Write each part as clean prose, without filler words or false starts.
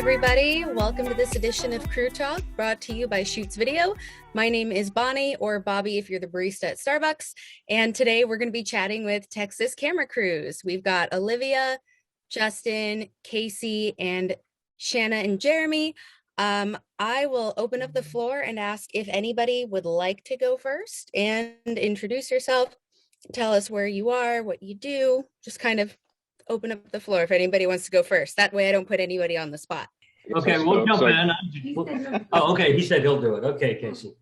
everybody. Welcome to this edition of Crew Talk, brought to you by Shoots Video. My name is Bonnie, or Bobby if you're the barista at Starbucks. And today we're going to be chatting with Texas camera crews. We've got Olivia, Justin, Casey, and Shanna and Jeremy. I will open up the floor and ask if anybody would like to go first and introduce yourself. Tell us where you are, what you do, just kind of open up the floor if anybody wants to go first. That way I don't put anybody on the spot. Okay, we'll jump in. Oh, okay, he said he'll do it. Okay, Casey.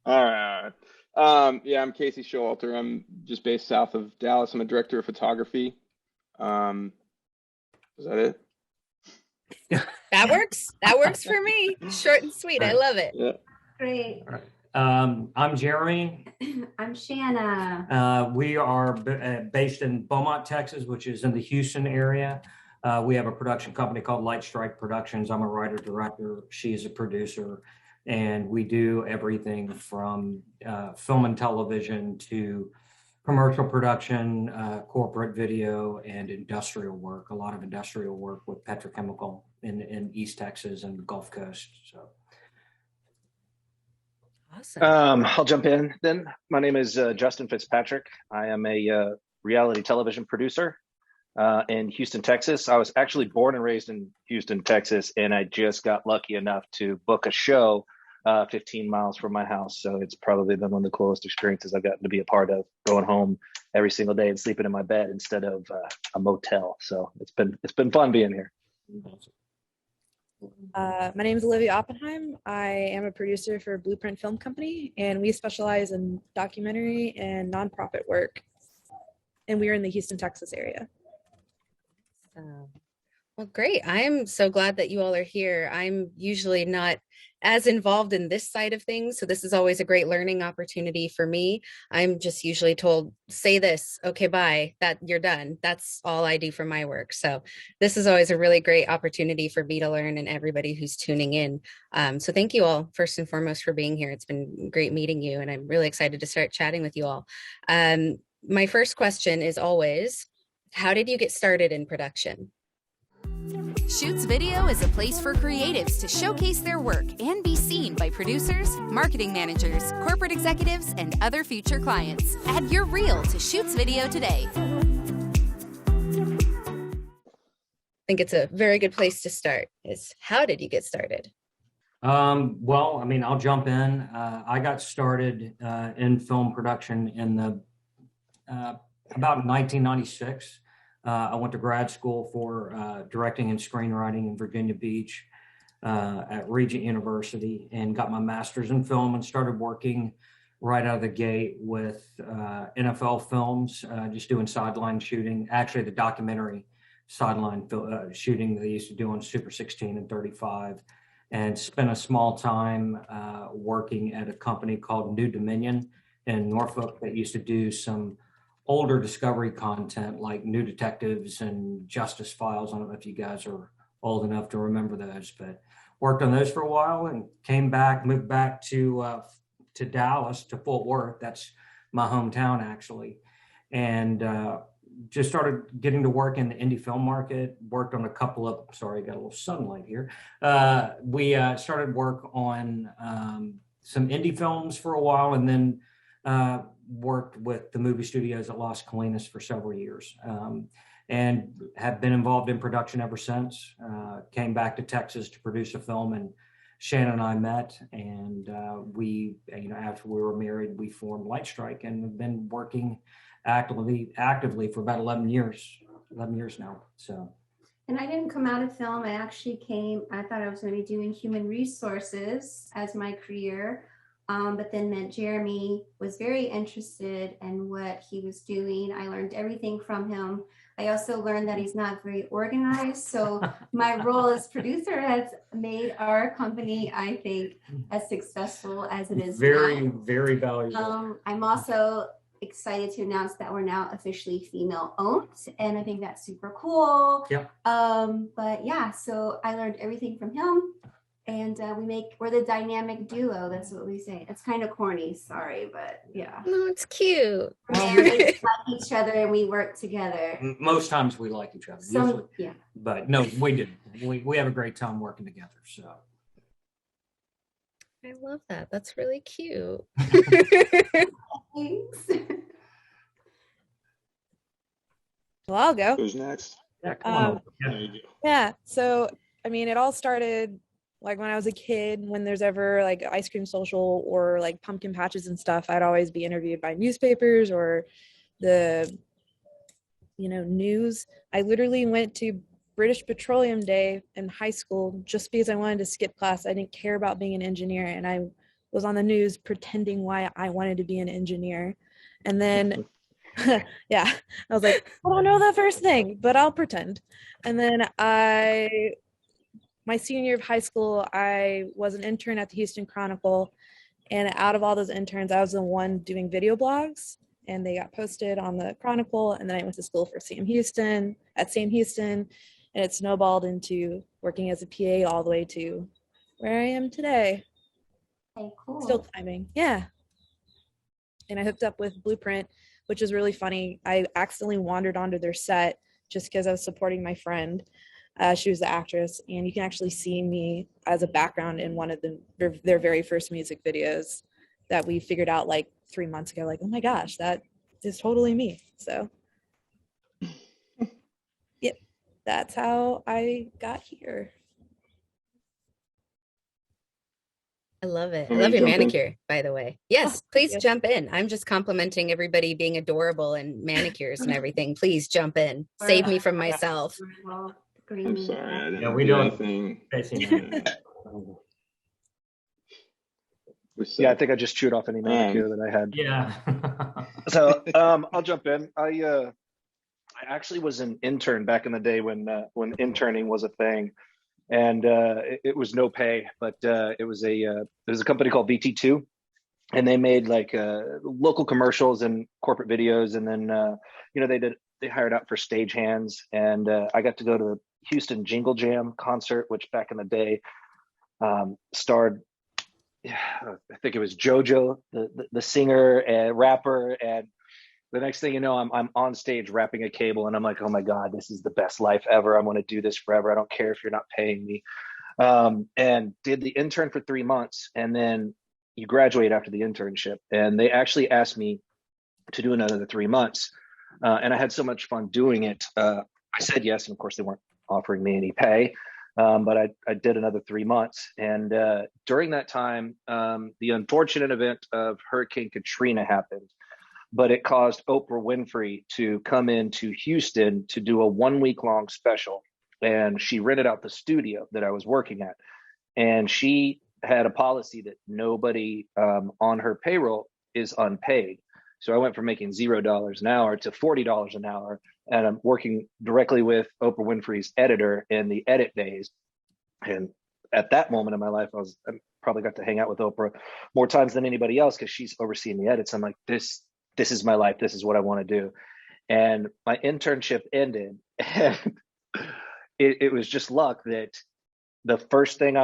All right. Yeah, I'm Casey Showalter. I'm just based south of Dallas. I'm a director of photography. Is that it? That works. That works for me. Short and sweet. I love it. Yeah. Great. All right. I'm Jeremy. I'm Shanna. We are based in Beaumont, Texas, which is in the Houston area. We have a production company called Light Strike Productions. I'm a writer-director. She's a producer. And we do everything from film and television to commercial production, corporate video, and industrial work. A lot of industrial work with petrochemical in East Texas and the Gulf Coast. So. Awesome. I'll jump in then. My name is Justin Fitzpatrick. I am a reality television producer in Houston, Texas. I was actually born and raised in Houston, Texas, and I just got lucky enough to book a show 15 miles from my house. So it's probably been one of the coolest experiences I've gotten to be a part of, going home every single day and sleeping in my bed instead of a motel. So it's been fun being here. My name is Olivia Oppenheim. I am a producer for Blueprint Film Company, and we specialize in documentary and nonprofit work. And we are in the Houston, Texas area. Well, great. I am so glad that you all are here. I'm usually not as involved in this side of things, so this is always a great learning opportunity for me. I'm just usually told, say this, okay, bye, that you're done. That's all I do for my work. So this is always a really great opportunity for me to learn and everybody who's tuning in. So thank you all, first and foremost, for being here. It's been great meeting you, and I'm really excited to start chatting with you all. My first question is always, how did you get started in production? Shoots Video is a place for creatives to showcase their work and be seen by producers, marketing managers, corporate executives, and other future clients. Add your reel to Shoots Video today. I think it's a very good place to start. Is how did you get started? Well, I mean, I'll jump in. I got started in film production in about 1996. I went to grad school for directing and screenwriting in Virginia Beach at Regent University, and got my master's in film and started working right out of the gate with NFL films, just doing sideline shooting. Actually, the documentary sideline shooting they used to do on Super 16 and 35, and spent a small time working at a company called New Dominion in Norfolk that used to do some older Discovery content like New Detectives and Justice Files. I don't know if you guys are old enough to remember those, but worked on those for a while and moved back to Dallas, to Fort Worth. That's my hometown, actually. And just started getting to work in the indie film market, worked on a couple of, sorry, got a little sunlight here. We started work on some indie films for a while, and then worked with the movie studios at Las Colinas for several years, and have been involved in production ever since. Came back to Texas to produce a film, and Shannon and I met, and we, after we were married, we formed Light Strike, and have been working actively for about 11 years now. So. And I didn't come out of film. I thought I was going to be doing human resources as my career. But then met Jeremy, was very interested in what he was doing. I learned everything from him. I also learned that he's not very organized. So my role as producer has made our company, I think, as successful as it is very, now. Very valuable. I'm also excited to announce that we're now officially female owned, and I think that's super cool. Yeah. But yeah, so I learned everything from him. And we're the dynamic duo. That's what we say. It's kind of corny, sorry, but yeah. No, it's cute. We like each other and we work together. Most times we like each other. Usually, Yeah. but no, we do. We have a great time working together. So I love that. That's really cute. Thanks. Well, I'll go. Who's next? yeah, come on. There you go. Yeah. So, I mean, it all started like when I was a kid, when there's ever like ice cream social or like pumpkin patches and stuff, I'd always be interviewed by newspapers or the, news. I literally went to British Petroleum Day in high school just because I wanted to skip class. I didn't care about being an engineer, and I was on the news pretending why I wanted to be an engineer. And then yeah, I was like, I don't know the first thing, but I'll pretend. And then my senior year of high school, I was an intern at the Houston Chronicle, and out of all those interns, I was the one doing video blogs, and they got posted on the Chronicle. And then I went to school for Sam Houston, and it snowballed into working as a PA all the way to where I am today. Okay, cool. Still climbing, yeah. And I hooked up with Blueprint, which is really funny. I accidentally wandered onto their set just because I was supporting my friend. She was the actress, and you can actually see me as a background in one of their very first music videos that we figured out like 3 months ago. Like, oh my gosh, that is totally me. So, yep, that's how I got here. I love it. I Can we love your jump in? manicure, by the way. Yes, please yes. jump in. I'm just complimenting everybody being adorable and manicures and everything. Please jump in. Save me from myself. I'm sorry, I didn't Yeah, we do don't- anything. Basically, Yeah, I think I just chewed off any manicure that I had. yeah. So I'll jump in. I actually was an intern back in the day when interning was a thing, and it was no pay, but it was a company called VT2, and they made like local commercials and corporate videos, and then they hired out for stagehands, and I got to go to the Houston Jingle Jam concert, which back in the day starred. Yeah, I think it was JoJo, the singer and rapper, and the next thing you know, I'm on stage wrapping a cable, and I'm like, oh my God, this is the best life ever. I want to do this forever. I don't care if you're not paying me. And did the intern for 3 months, and then you graduate after the internship, and they actually asked me to do another 3 months, and I had so much fun doing it. I said yes, and of course they weren't offering me any pay. But I did another 3 months. And during that time, the unfortunate event of Hurricane Katrina happened, but it caused Oprah Winfrey to come into Houston to do a 1 week long special. And she rented out the studio that I was working at. And she had a policy that nobody on her payroll is unpaid. So I went from making $0 an hour to $40 an hour. And I'm working directly with Oprah Winfrey's editor in the edit days. And at that moment in my life, I probably got to hang out with Oprah more times than anybody else because she's overseeing the edits. I'm like, this is my life. This is what I want to do. And my internship ended. And it was just luck that the first thing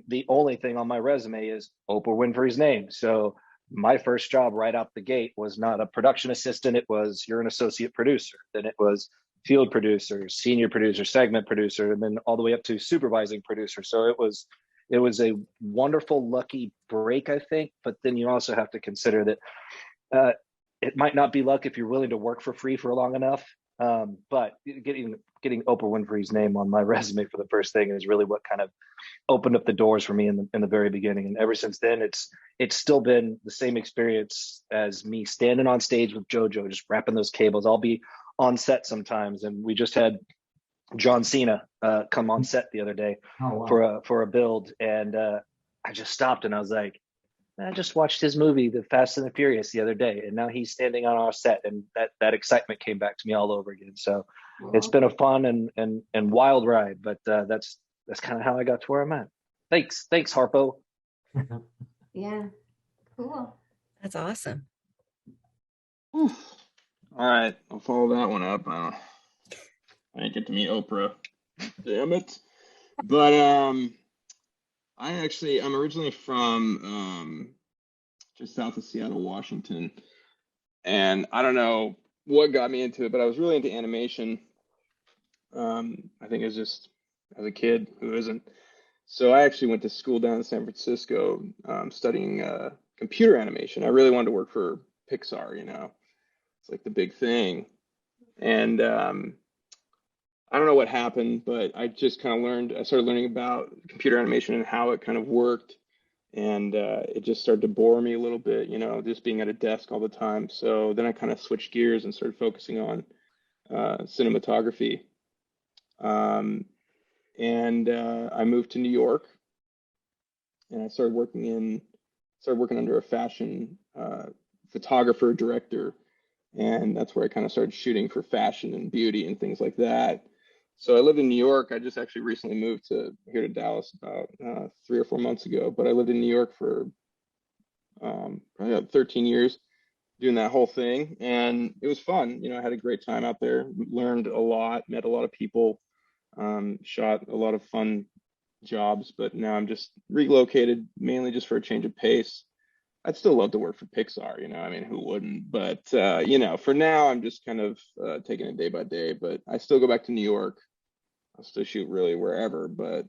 the only thing on my resume is Oprah Winfrey's name. So my first job right out the gate was not a production assistant. It was, you're an associate producer. Then it was field producer, senior producer, segment producer, and then all the way up to supervising producer. So it was a wonderful, lucky break, I think. But then you also have to consider that it might not be luck if you're willing to work for free for long enough. But getting Oprah Winfrey's name on my resume for the first thing is really what kind of opened up the doors for me in the very beginning. And ever since then, it's still been the same experience as me standing on stage with JoJo, just wrapping those cables. I'll be on set sometimes, and we just had John Cena come on set the other day for a build, and I just stopped and I was like, I just watched his movie, The Fast and the Furious, the other day, and now he's standing on our set, and that excitement came back to me all over again. So it's been a fun and wild ride, but that's kind of how I got to where I'm at. Thanks, Harpo. Yeah, cool. That's awesome. All right, I'll follow that one up. I didn't get to meet Oprah. Damn it. But I'm originally from just south of Seattle, Washington. And I don't know what got me into it, but I was really into animation. I think it was just as a kid, who isn't? So I actually went to school down in San Francisco, studying computer animation. I really wanted to work for Pixar, it's like the big thing. And I don't know what happened, but I just kind of I started learning about computer animation and how it kind of worked. And it just started to bore me a little bit, just being at a desk all the time. So then I kind of switched gears and started focusing on cinematography. And I moved to New York, and I started working under a fashion photographer director, and that's where I kind of started shooting for fashion and beauty and things like that. So I lived in New York. I just actually recently moved here to Dallas about 3 or 4 months ago, but I lived in New York for probably about 13 years doing that whole thing, and it was fun. I had a great time out there, learned a lot, met a lot of people, shot a lot of fun jobs, but now I'm just relocated mainly just for a change of pace. I'd still love to work for Pixar, I mean, who wouldn't? But, for now, I'm just kind of taking it day by day, but I still go back to New York. I'll still shoot really wherever, but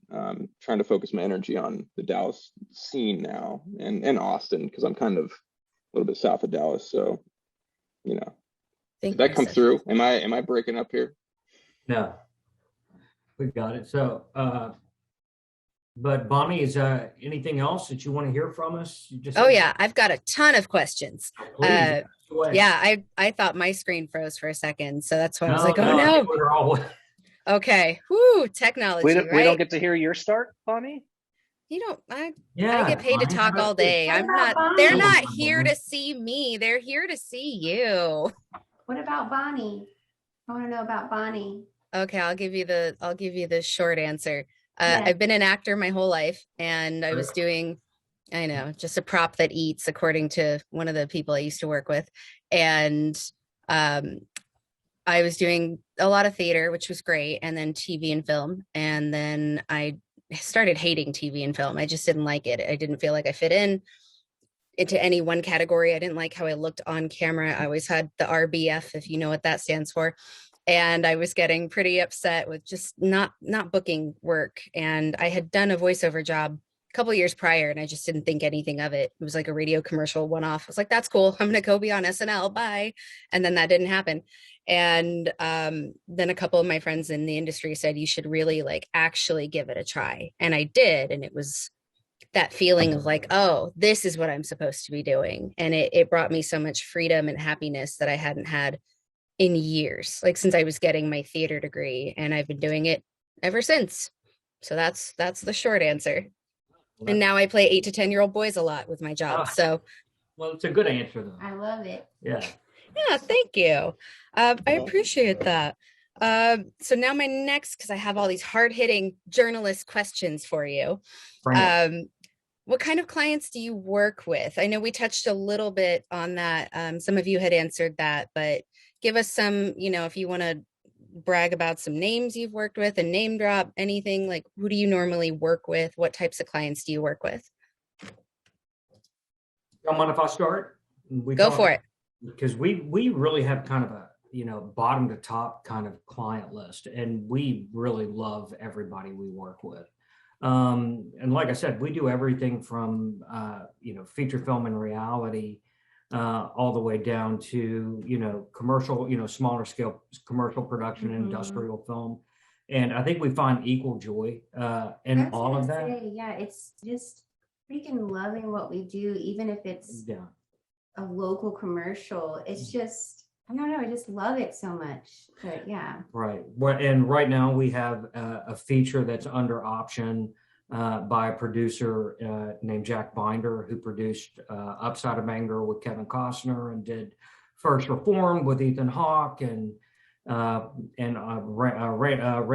trying to focus my energy on the Dallas scene now and Austin, because I'm kind of a little bit south of Dallas. So, did that come through? Am I breaking up here? No, we got it. So, but Bonnie, is anything else that you want to hear from us? Oh yeah, I've got a ton of questions. Please, yeah, I thought my screen froze for a second, so that's why I was like, oh no. Okay, whoo, technology. We don't get to hear your start, Bonnie. You don't. I get paid to talk all day. I'm not. They're not here to see me. They're here to see you. What about Bonnie? I want to know about Bonnie. Okay, I'll give you the short answer. I've been an actor my whole life, and I was doing, I know, just a prop that eats, according to one of the people I used to work with. And I was doing a lot of theater, which was great, and then TV and film. And then I started hating TV and film. I just didn't like it. I didn't feel like I fit into any one category. I didn't like how I looked on camera. I always had the RBF, if you know what that stands for. And I was getting pretty upset with just not booking work. And I had done a voiceover job a couple of years prior, and I just didn't think anything of it. It was like a radio commercial one-off. I was like, that's cool. I'm going to go be on SNL. Bye. And then that didn't happen. And then a couple of my friends in the industry said, you should really actually give it a try. And I did. And it was that feeling of oh, this is what I'm supposed to be doing. And it brought me so much freedom and happiness that I hadn't had in years, since I was getting my theater degree, and I've been doing it ever since. So that's the short answer. And now I play 8 to 10-year-old boys a lot with my job. So, well, it's a good answer though. I love it. Yeah. Yeah. Thank you. I appreciate that. So now my next, because I have all these hard-hitting journalist questions for you. What kind of clients do you work with? I know we touched a little bit on that. Some of you had answered that, but give us some, if you want to brag about some names you've worked with and name drop anything, who do you normally work with? What types of clients do you work with? Don't mind if I start? Go for it. Because we really have kind of a, bottom to top kind of client list, and we really love everybody we work with. And like I said, we do everything from, feature film and reality, all the way down to, commercial, smaller scale commercial production and industrial film. And I think we find equal joy in all of that. Yeah, it's just freaking loving what we do, even if it's a local commercial. It's just, I don't know, I just love it so much. But yeah. Right. And right now we have a feature that's under option by a producer named Jack Binder, who produced Upside of Anger with Kevin Costner and did First Reformed with Ethan Hawke and Rain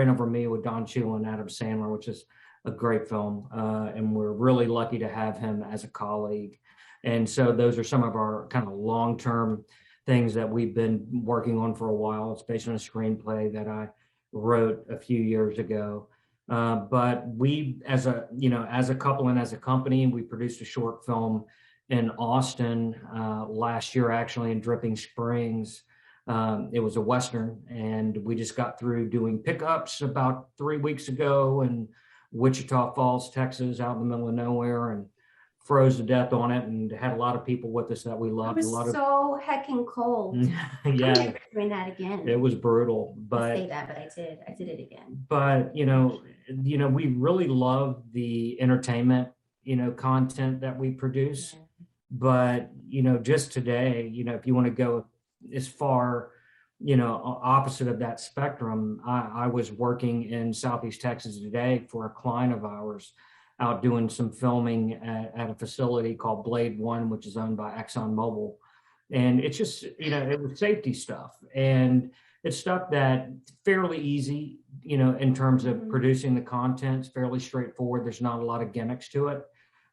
Over Me with Don Cheadle and Adam Sandler, which is a great film. And we're really lucky to have him as a colleague. And so those are some of our kind of long-term things that we've been working on for a while. It's based on a screenplay that I wrote a few years ago. But we, as a couple and as a company, we produced a short film in Austin last year, actually, in Dripping Springs. It was a Western, and we just got through doing pickups about 3 weeks ago in Wichita Falls, Texas, out in the middle of nowhere, and froze to death on it, and had a lot of people with us that we It loved. was A lot of so heckin' cold. I'm yeah, never doing that again. it was brutal, I say but that, but I did. I did it again. we really love the entertainment, content that we produce. But, just today, if you want to go as far, opposite of that spectrum, I was working in Southeast Texas today for a client of ours out doing some filming at a facility called Blade One, which is owned by ExxonMobil. And it's just, it was safety stuff. And it's stuff that fairly easy, in terms of producing the content. It's fairly straightforward. There's not a lot of gimmicks to it.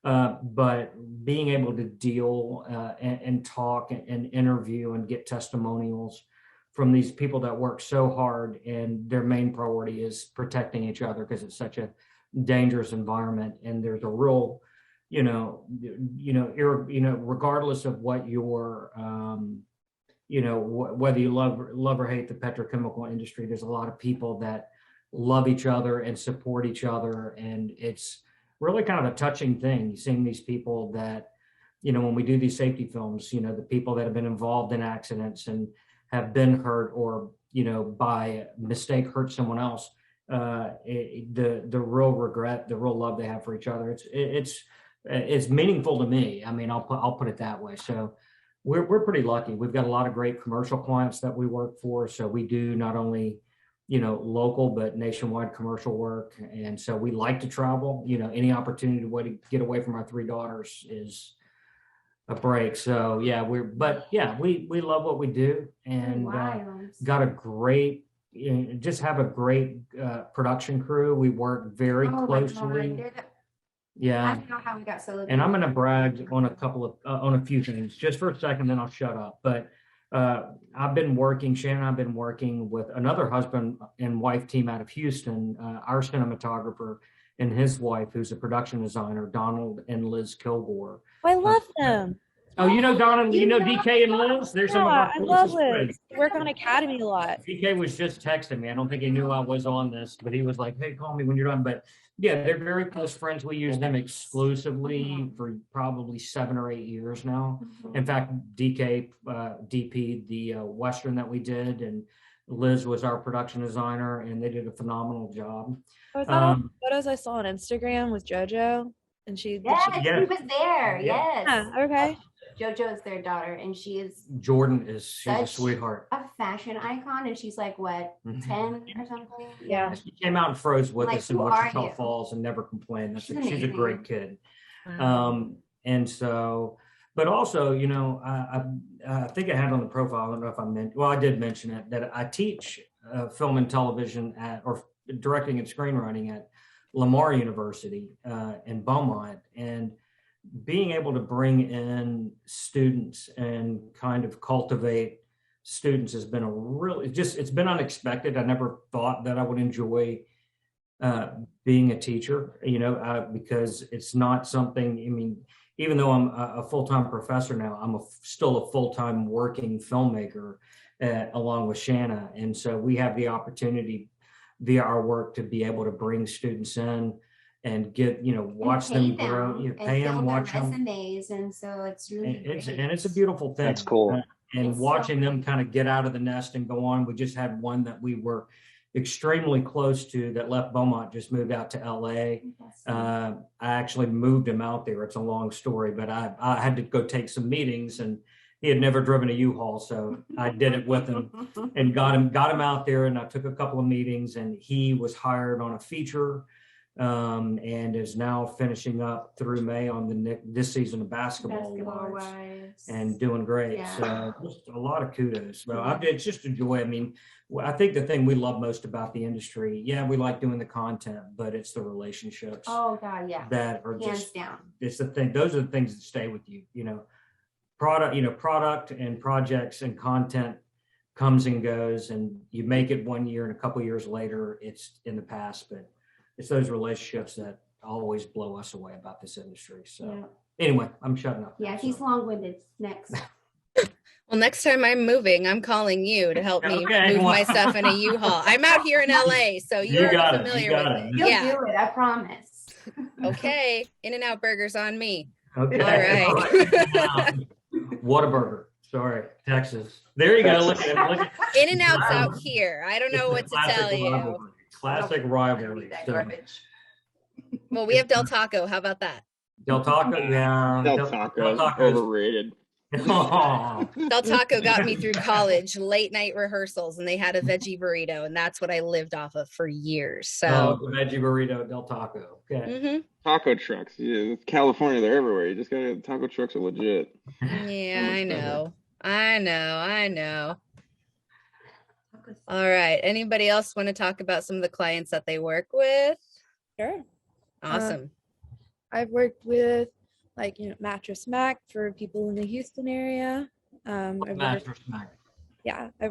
But being able to deal and talk and interview and get testimonials from these people that work so hard, and their main priority is protecting each other because it's such a dangerous environment, and there's a real, regardless of what your, whether you love or hate the petrochemical industry, there's a lot of people that love each other and support each other, and it's really kind of a touching thing. Seeing these people that, when we do these safety films, the people that have been involved in accidents and have been hurt or, by mistake hurt someone else, the real regret, the real love they have for each other. It's meaningful to me. I mean, I'll put it that way. So we're pretty lucky. We've got a lot of great commercial clients that we work for. So we do not only local, but nationwide commercial work. And so we like to travel. Any opportunity to get away from our 3 daughters is a break. So yeah, we love what we do, and got a great, have a great production crew. We work very closely. Yeah. I don't know how we got so lucky. And I'm going to brag on a few things just for a second, then I'll shut up. But Shannon and I've been working with another husband and wife team out of Houston, our cinematographer and his wife, who's a production designer, Donald and Liz Kilgore. I love them. Oh, Donald, DK and Liz? They're some of our I love closest Liz. friends. We work on Academy a lot. DK was just texting me. I don't think he knew I was on this, but he was like, hey, call me when you're done. But yeah, they're very close friends. We use them exclusively for probably 7 or 8 years now. In fact, DK DP'd the Western that we did, and Liz was our production designer, and they did a phenomenal job. Was that all the photos I saw on Instagram with JoJo? And she Yes, she was there. Yeah. Yes. Yeah, okay. JoJo is their daughter, and she's she's a sweetheart. a fashion icon, and she's like, what, 10 or something? Yeah. She came out and froze with us in who are Wichita you? Falls and never complained. She's a amazing. great kid. Wow. And so, but also, I think I had on the profile, I don't know if I did mention it, that I teach film and television or directing and screenwriting at Lamar University in Beaumont. And being able to bring in students and kind of cultivate students has been it's been unexpected. I never thought that I would enjoy being a teacher, because it's not something, even though I'm a full-time professor now, I'm still a full-time working filmmaker along with Shanna. And so we have the opportunity via our work to be able to bring students in and get, watch them grow, pay them, watch them. Resumes, and so it's really it's a beautiful thing. That's cool. And It's watching so them kind of get out of the nest and go on. We just had one that we were extremely close to that left Beaumont, just moved out to LA. I actually moved him out there. It's a long story, but I had to go take some meetings, and he had never driven a U-Haul, so I did it with him and got him out there. And I took a couple of meetings, and he was hired on a feature, and is now finishing up through May on this season of Basketball Wives, and doing great. Yeah. So just a lot of kudos. So it's just a joy. I think the thing we love most about the industry, we like doing the content, but it's the relationships. Oh God, yeah. That are Hands just down. It's the thing. Those are the things that stay with you. Product and projects and content comes and goes, and you make it one year, and a couple years later, it's in the past. But it's those relationships that always blow us away about this industry. So Yeah. anyway, I'm shutting up. Yeah, now, he's so. long-winded. Next. Well, next time I'm moving, I'm calling you to help me Okay, move well- my stuff in a U-Haul. I'm out here in LA, so You you're got it, familiar you got with it. it. You'll Yeah. do it, I promise. Okay. In-N-Out Burgers on me. Okay. All right. Now, Whataburger. Sorry, Texas. There you go. Look at it. In-N-Out's out here. I don't know what to tell you. Rivalry. Classic rivalry. So, Well, we have Del Taco. How about that? Del Taco, yeah. Del Taco's Taco's- overrated. Oh, Del Taco got me through college, late night rehearsals, and they had a veggie burrito, and that's what I lived off of for years. So, the veggie burrito, Del Taco. Okay. mhm. Taco trucks. Yeah, California, they're everywhere. You just gotta, taco trucks are legit. Yeah, I know. I know. All right. Anybody else want to talk about some of the clients that they work with? Sure. Awesome. I've worked with Mattress Mac for people in the Houston area. I've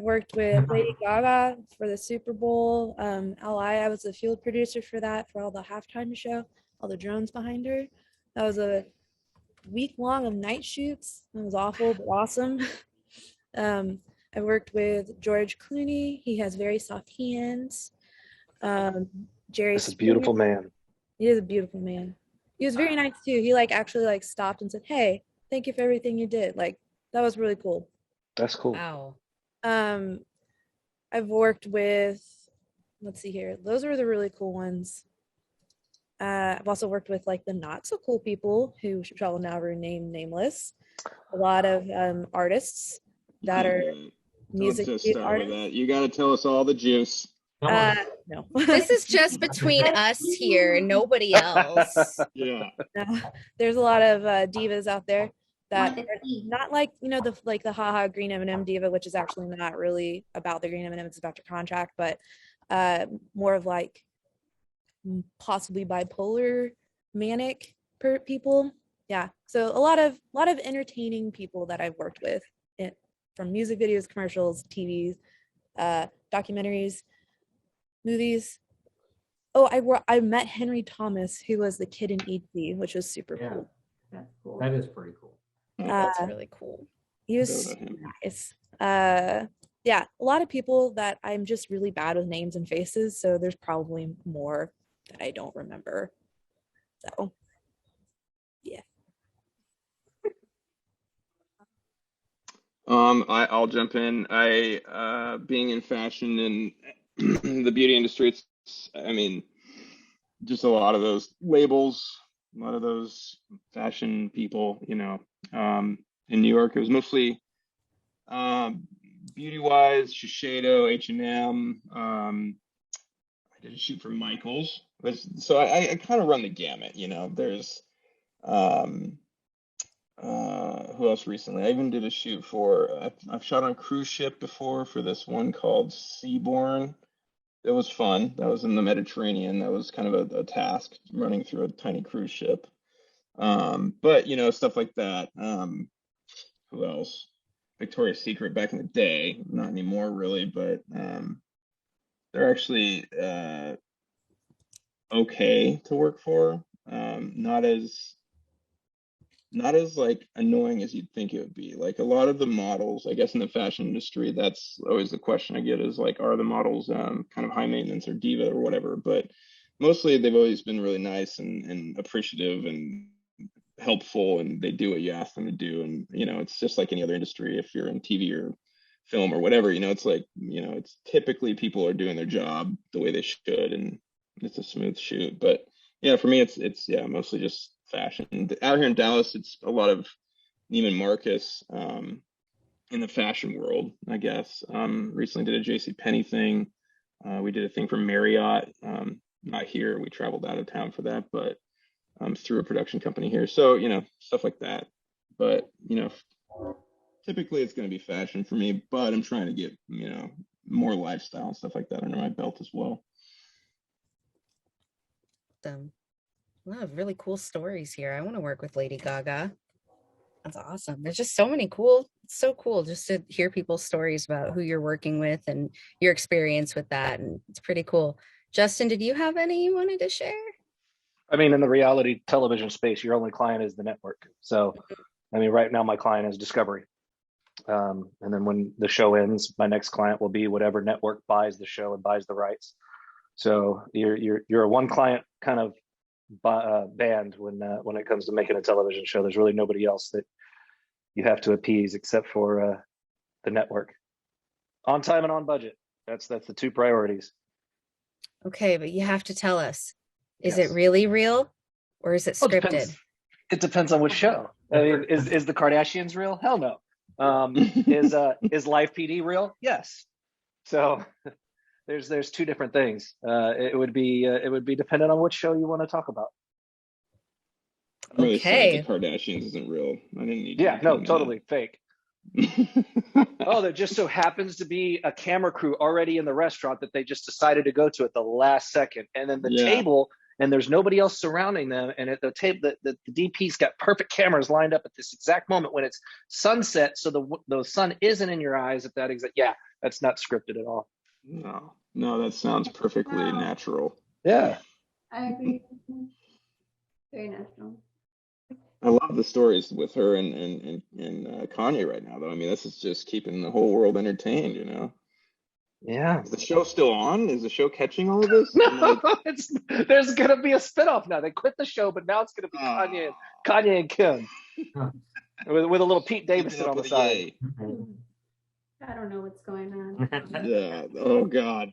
worked with Lady Gaga for the Super Bowl. LI, I was a field producer for that, for all the halftime show, all the drones behind her. That was a week long of night shoots. It was awful, but awesome. I worked with George Clooney. He has very soft hands. Jerry. That's a beautiful man. He is a beautiful man. He was very nice too. He actually stopped and said, "Hey, thank you for everything you did." That was really cool. That's cool. Wow. I've worked with, let's see here. Those were the really cool ones. I've also worked with the not so cool people who shall now remain nameless. A lot of artists that are music Don't just start with artists. that. You gotta tell us all the juice. No. This is just between us here and nobody else. Yeah. No. There's a lot of divas out there that Want are the tea. not the haha green M&M diva, which is actually not really about the green M&M, it's about your contract, but more of possibly bipolar, manic people. Yeah, so a lot of entertaining people that I've worked with, from music videos, commercials, TVs, documentaries, movies. Oh, I met Henry Thomas, who was the kid in E.T., which was super Yeah. cool. That's cool. That is pretty cool. That's really cool. He was Go to him. nice. Yeah, a lot of people that I'm just really bad with names and faces, so there's probably more that I don't remember. So, yeah. I'll jump in. Being in fashion and the beauty industry, I mean, just a lot of those labels, a lot of those fashion people, in New York, it was mostly beauty wise, Shiseido, H&M. I did a shoot for Michaels. So I kind of run the gamut, there's, who else recently? I even did a shoot for, I've shot on a cruise ship before for this one called Seabourn. It was fun. That was in the Mediterranean. That was kind of a task, running through a tiny cruise ship. But stuff like that. Who else? Victoria's Secret back in the day, not anymore really, but they're actually okay to work for. Not as annoying as you'd think it would be. A lot of the models, I guess, in the fashion industry, that's always the question I get is are the models kind of high maintenance or diva or whatever? But mostly they've always been really nice and appreciative and helpful, and they do what you ask them to do. And it's just like any other industry. If you're in TV or film or whatever, it's typically people are doing their job the way they should, and it's a smooth shoot. But yeah, for me, it's mostly just fashion. Out here in Dallas, it's a lot of Neiman Marcus in the fashion world, I guess. Recently did a JCPenney thing. We did a thing for Marriott, not here. We traveled out of town for that, but through a production company here. So, stuff like that. But, typically it's going to be fashion for me, but I'm trying to get, more lifestyle and stuff like that under my belt as well. A lot of really cool stories here. I want to work with Lady Gaga. That's awesome. There's just so many it's so cool just to hear people's stories about who you're working with and your experience with that. And it's pretty cool. Justin, did you have any you wanted to share? I mean, in the reality television space, your only client is the network. So, I mean, right now my client is Discovery. And then when the show ends, my next client will be whatever network buys the show and buys the rights. So you're a one client kind of band when it comes to making a television show. There's really nobody else that you have to appease except for the network. On time and on budget. That's the two priorities. Okay, but you have to tell us, is Yes. it really real or is it Well, scripted? it depends on which show. I mean, is the Kardashians real? Hell no. Is Live PD real? Yes. So there's two different things. It would be dependent on which show you want to talk about. I'm really Okay. sad the Kardashians isn't real. I didn't need. Yeah, to no, know totally fake. that. Oh, there just so happens to be a camera crew already in the restaurant that they just decided to go to at the last second, and then the Yeah. table, and there's nobody else surrounding them, and at the table, the DP's got perfect cameras lined up at this exact moment when it's sunset, so the sun isn't in your eyes at that exact. Yeah, that's not scripted at all. No, that sounds perfectly Wow. natural. Yeah. I agree. Very natural. I love the stories with her and Kanye right now, though. I mean, this is just keeping the whole world entertained, you know? Yeah. Is the show still on? Is the show catching all of this? No, there's gonna be a spinoff now. They quit the show, but now it's gonna be Kanye and Kim with a little Pete Davidson on the side. I don't know what's going on. Yeah. Oh God.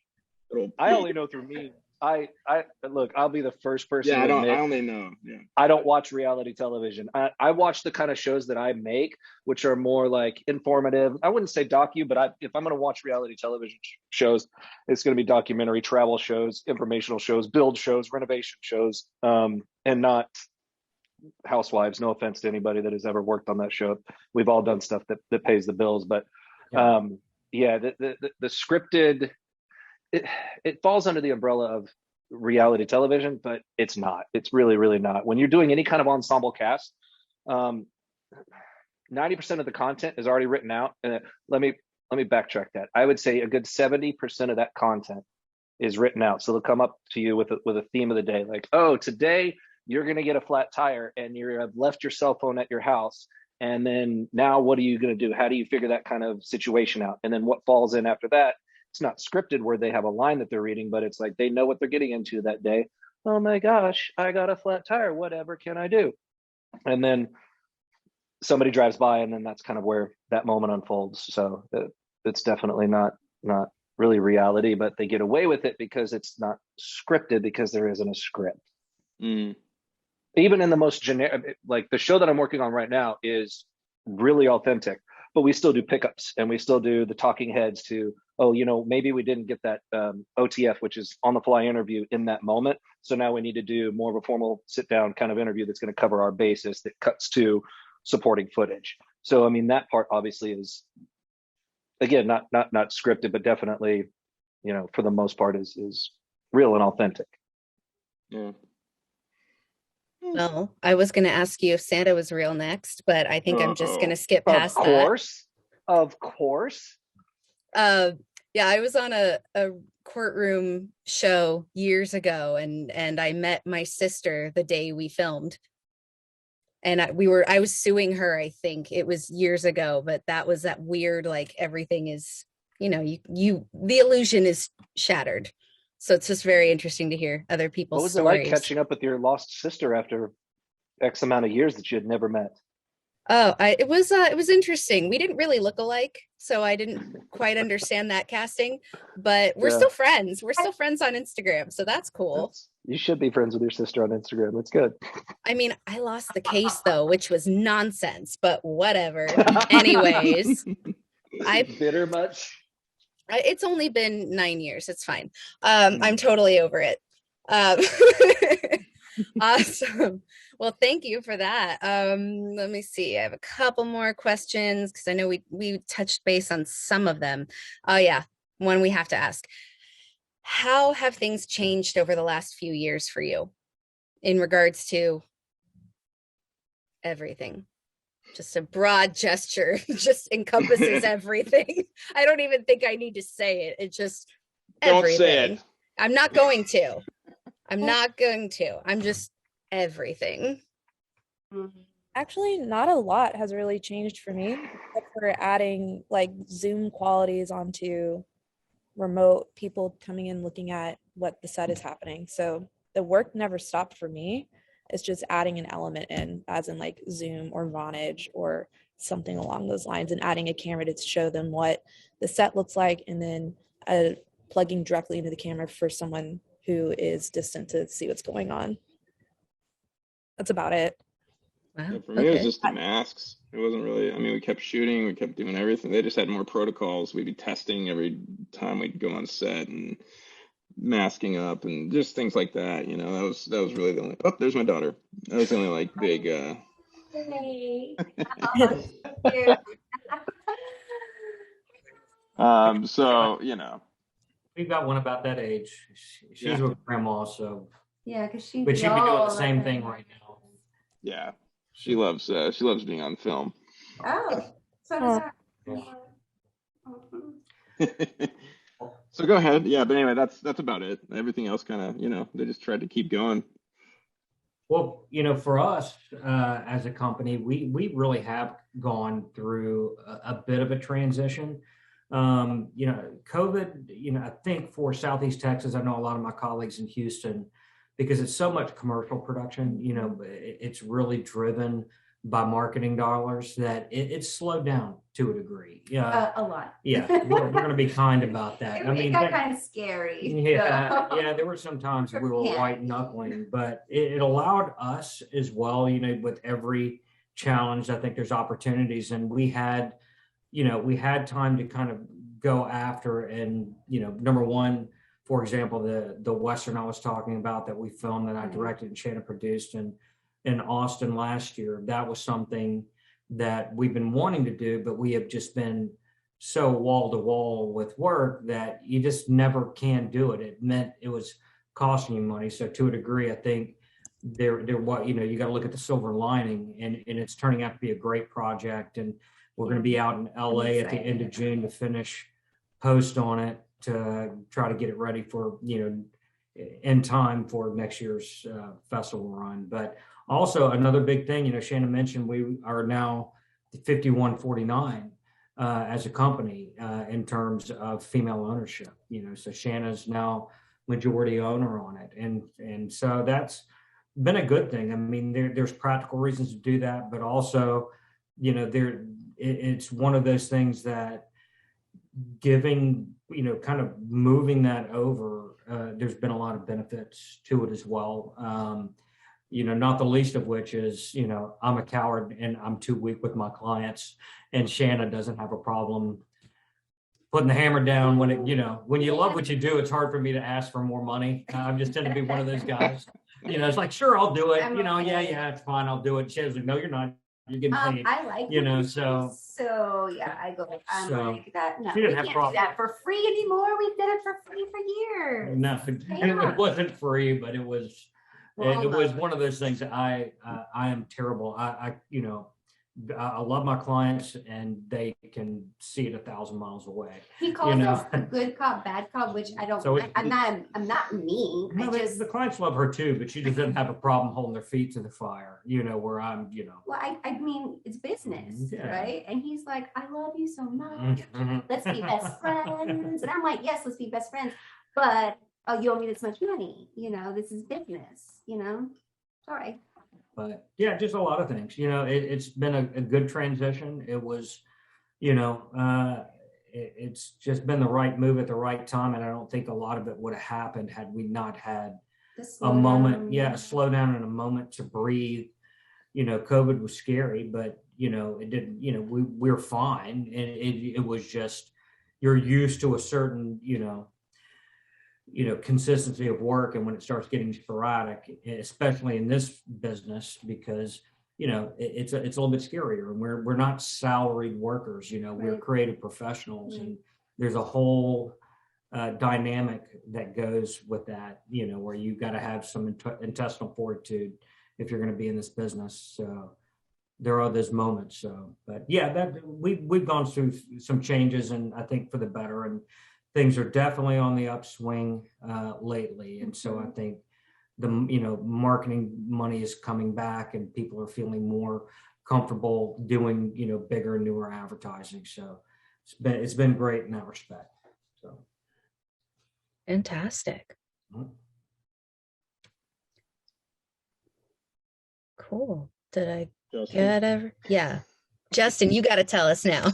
I only know through me. I look. I'll be the first person. Yeah, to I admit, only know. Yeah. I don't watch reality television. I watch the kind of shows that I make, which are more like informative. I wouldn't say docu, but if I'm going to watch reality television shows, it's going to be documentary, travel shows, informational shows, build shows, renovation shows, and not Housewives. No offense to anybody that has ever worked on that show. We've all done stuff that pays the bills, but yeah, the scripted. It falls under the umbrella of reality television, but it's not. It's really, really not. When you're doing any kind of ensemble cast, 90% of the content is already written out. And let me backtrack that. I would say a good 70% of that content is written out. So they'll come up to you with a theme of the day, like, oh, today you're going to get a flat tire and you have left your cell phone at your house. And then now what are you going to do? How do you figure that kind of situation out? And then what falls in after that? It's not scripted where they have a line that they're reading, but it's like they know what they're getting into that day. Oh my gosh, I got a flat tire. Whatever can I do? And then somebody drives by, and then that's kind of where that moment unfolds. So it's definitely not really reality, but they get away with it because it's not scripted, because there isn't a script. Mm. Even in the most generic, like the show that I'm working on right now is really authentic, but we still do pickups and we still do the talking heads to, oh, maybe we didn't get that OTF, which is on the fly interview in that moment. So now we need to do more of a formal sit down kind of interview that's going to cover our basis that cuts to supporting footage. So, I mean, that part obviously is, again, not scripted, but definitely, for the most part is real and authentic. Yeah. Well, I was going to ask you if Santa was real next, but I think I'm just going to skip past Of course. Yeah, I was on a courtroom show years ago, and I met my sister the day we filmed, and I was suing her. I think it was years ago, but that was that weird, like, everything is, the illusion is shattered. So it's just very interesting to hear other people's What was stories. it like catching up with your lost sister after X amount of years that you had never met? Oh, it was interesting. We didn't really look alike, so I didn't quite understand that casting, but we're still friends. We're still friends on Instagram, so that's cool. You should be friends with your sister on Instagram. That's good. I mean, I lost the case though, which was nonsense, but whatever. Anyways, bitter much? It's only been 9 years. It's fine. I'm totally over it. Awesome. Well, thank you for that. Let me see. I have a couple more questions because I know we touched base on some of them. Oh yeah, one we have to ask. How have things changed over the last few years for you in regards to everything? Just a broad gesture, just encompasses everything. I don't even think I need to say it. It just Don't everything. say it. I'm not going to. I'm just everything. Actually, not a lot has really changed for me, except for adding like Zoom qualities onto remote people coming in looking at what the set is happening. So the work never stopped for me. It's just adding an element in, as in like Zoom or Vonage or something along those lines, and adding a camera to show them what the set looks like, and then plugging directly into the camera for someone who is distant to see what's going on. That's about it. Wow. Yeah, for me, it was just the masks. It wasn't really, I mean, we kept shooting, we kept doing everything. They just had more protocols. We'd be testing every time we'd go on set and masking up and just things like that. You know, that was really the only, oh, there's my daughter. That was the only like big, Hey. so, you know. We've got one about that age. She's Yeah. with grandma, so, Yeah, because she's but she'd be doing the old, same like- thing right now. Yeah, she loves being on film. Oh, so does Yeah. our. So go ahead. Yeah, but anyway, that's about it. Everything else kind of, you know, they just tried to keep going. Well, you know, for us as a company, we really have gone through a bit of a transition. You know, COVID, you know, I think for Southeast Texas, I know a lot of my colleagues in Houston, because it's so much commercial production, you know, it's really driven by marketing dollars that it's slowed down to a degree. Yeah. A lot. Yeah. We're going to be kind about that. It got kind of scary. Yeah, so. yeah, there were some times we were Yeah. white knuckling, but it allowed us as well, you know, with every challenge, I think there's opportunities, and we had time to kind of go after, and, you know, number one, for example, the Western I was talking about that we filmed, that I directed and Shannon produced in Austin last year, that was something that we've been wanting to do, but we have just been so wall to wall with work that you just never can do it. It meant it was costing you money. So to a degree, I think there what, you know, you got to look at the silver lining, and it's turning out to be a great project. And we're going to be out in LA at the end of June to finish post on it, to try to get it ready for, you know, in time for next year's festival run. But also another big thing, you know, Shannon mentioned, we are now 51-49 as a company in terms of female ownership, you know, so Shanna's now majority owner on it. And so that's been a good thing. I mean, there's practical reasons to do that, but also, you know, it's one of those things that giving, you know, kind of moving that over, there's been a lot of benefits to it as well. You know, not the least of which is, you know, I'm a coward and I'm too weak with my clients, and Shanna doesn't have a problem putting the hammer down when it, you know, when you love what you do, it's hard for me to ask for more money. I'm just tend to be one of those guys, you know, it's like, sure, I'll do it. You know, yeah, it's fine. I'll do it. Shannon's like, no, you're not. You're getting paid. I like, you know, so yeah, I go, I'm So, like that. No, she we didn't can't have do problem. that for free anymore. We've done it for free for years. No, it wasn't free, but it was. Well, It was one of those things that I am terrible. You know, I love my clients, and they can see it 1,000 miles away. He calls know. us the good cop, bad cop, which I don't. So I'm not mean. No, I just the clients love her too, but she just doesn't have a problem holding their feet to the fire. You know, where I'm, you know. well, I mean, it's business, Yeah. right? And he's like, I love you so much. Mhm. Let's be best friends. And I'm like, yes, let's be best friends. But you owe me this much money. You know, this is business. You know, sorry. But yeah, just a lot of things. You know, it's been a good transition. It was, you know, it's just been the right move at the right time, and I don't think a lot of it would have happened had we not had a moment, a slowdown and a moment to breathe. You know, COVID was scary, but you know, it didn't. You know, we're fine, and it was just, you're used to a certain, you know, consistency of work, and when it starts getting sporadic, especially in this business, because you know it's a little bit scarier, and we're not salaried workers. You know, we're Right. creative professionals, Right. and there's a whole dynamic that goes with that. You know, where you've got to have some intestinal fortitude if you're going to be in this business. So there are those moments. So, but yeah, that we've gone through some changes, and I think for the better. And things are definitely on the upswing lately. And so I think the marketing money is coming back and people are feeling more comfortable doing bigger, newer advertising. So it's been great in that respect. So Fantastic. Cool. Did I Justin? get ever? Yeah. Justin, you got to tell us now.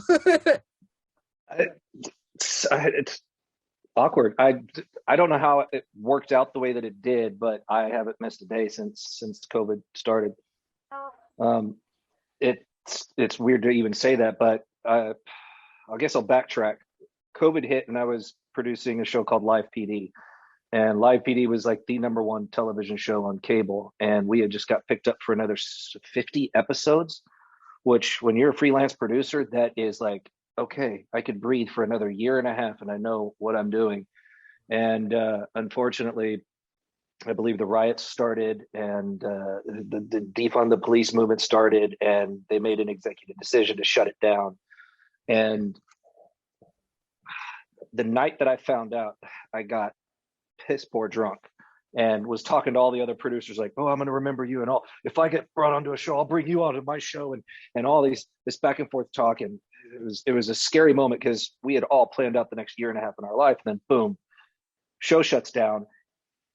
It's awkward. I don't know how it worked out the way that it did, but I haven't missed a day since COVID started. It's weird to even say that, but I guess I'll backtrack. COVID hit and I was producing a show called Live PD, and Live PD was like the #1 television show on cable, and we had just got picked up for another 50 episodes, which when you're a freelance producer, that is like, okay, I could breathe for another year and a half and I know what I'm doing. And unfortunately, I believe the riots started and the defund the police movement started, and they made an executive decision to shut it down. And the night that I found out, I got piss poor drunk and was talking to all the other producers like, oh, I'm going to remember you, and all, if I get brought onto a show, I'll bring you onto my show, and all this back and forth talk. And it was a scary moment because we had all planned out the next year and a half in our life, and then boom, show shuts down.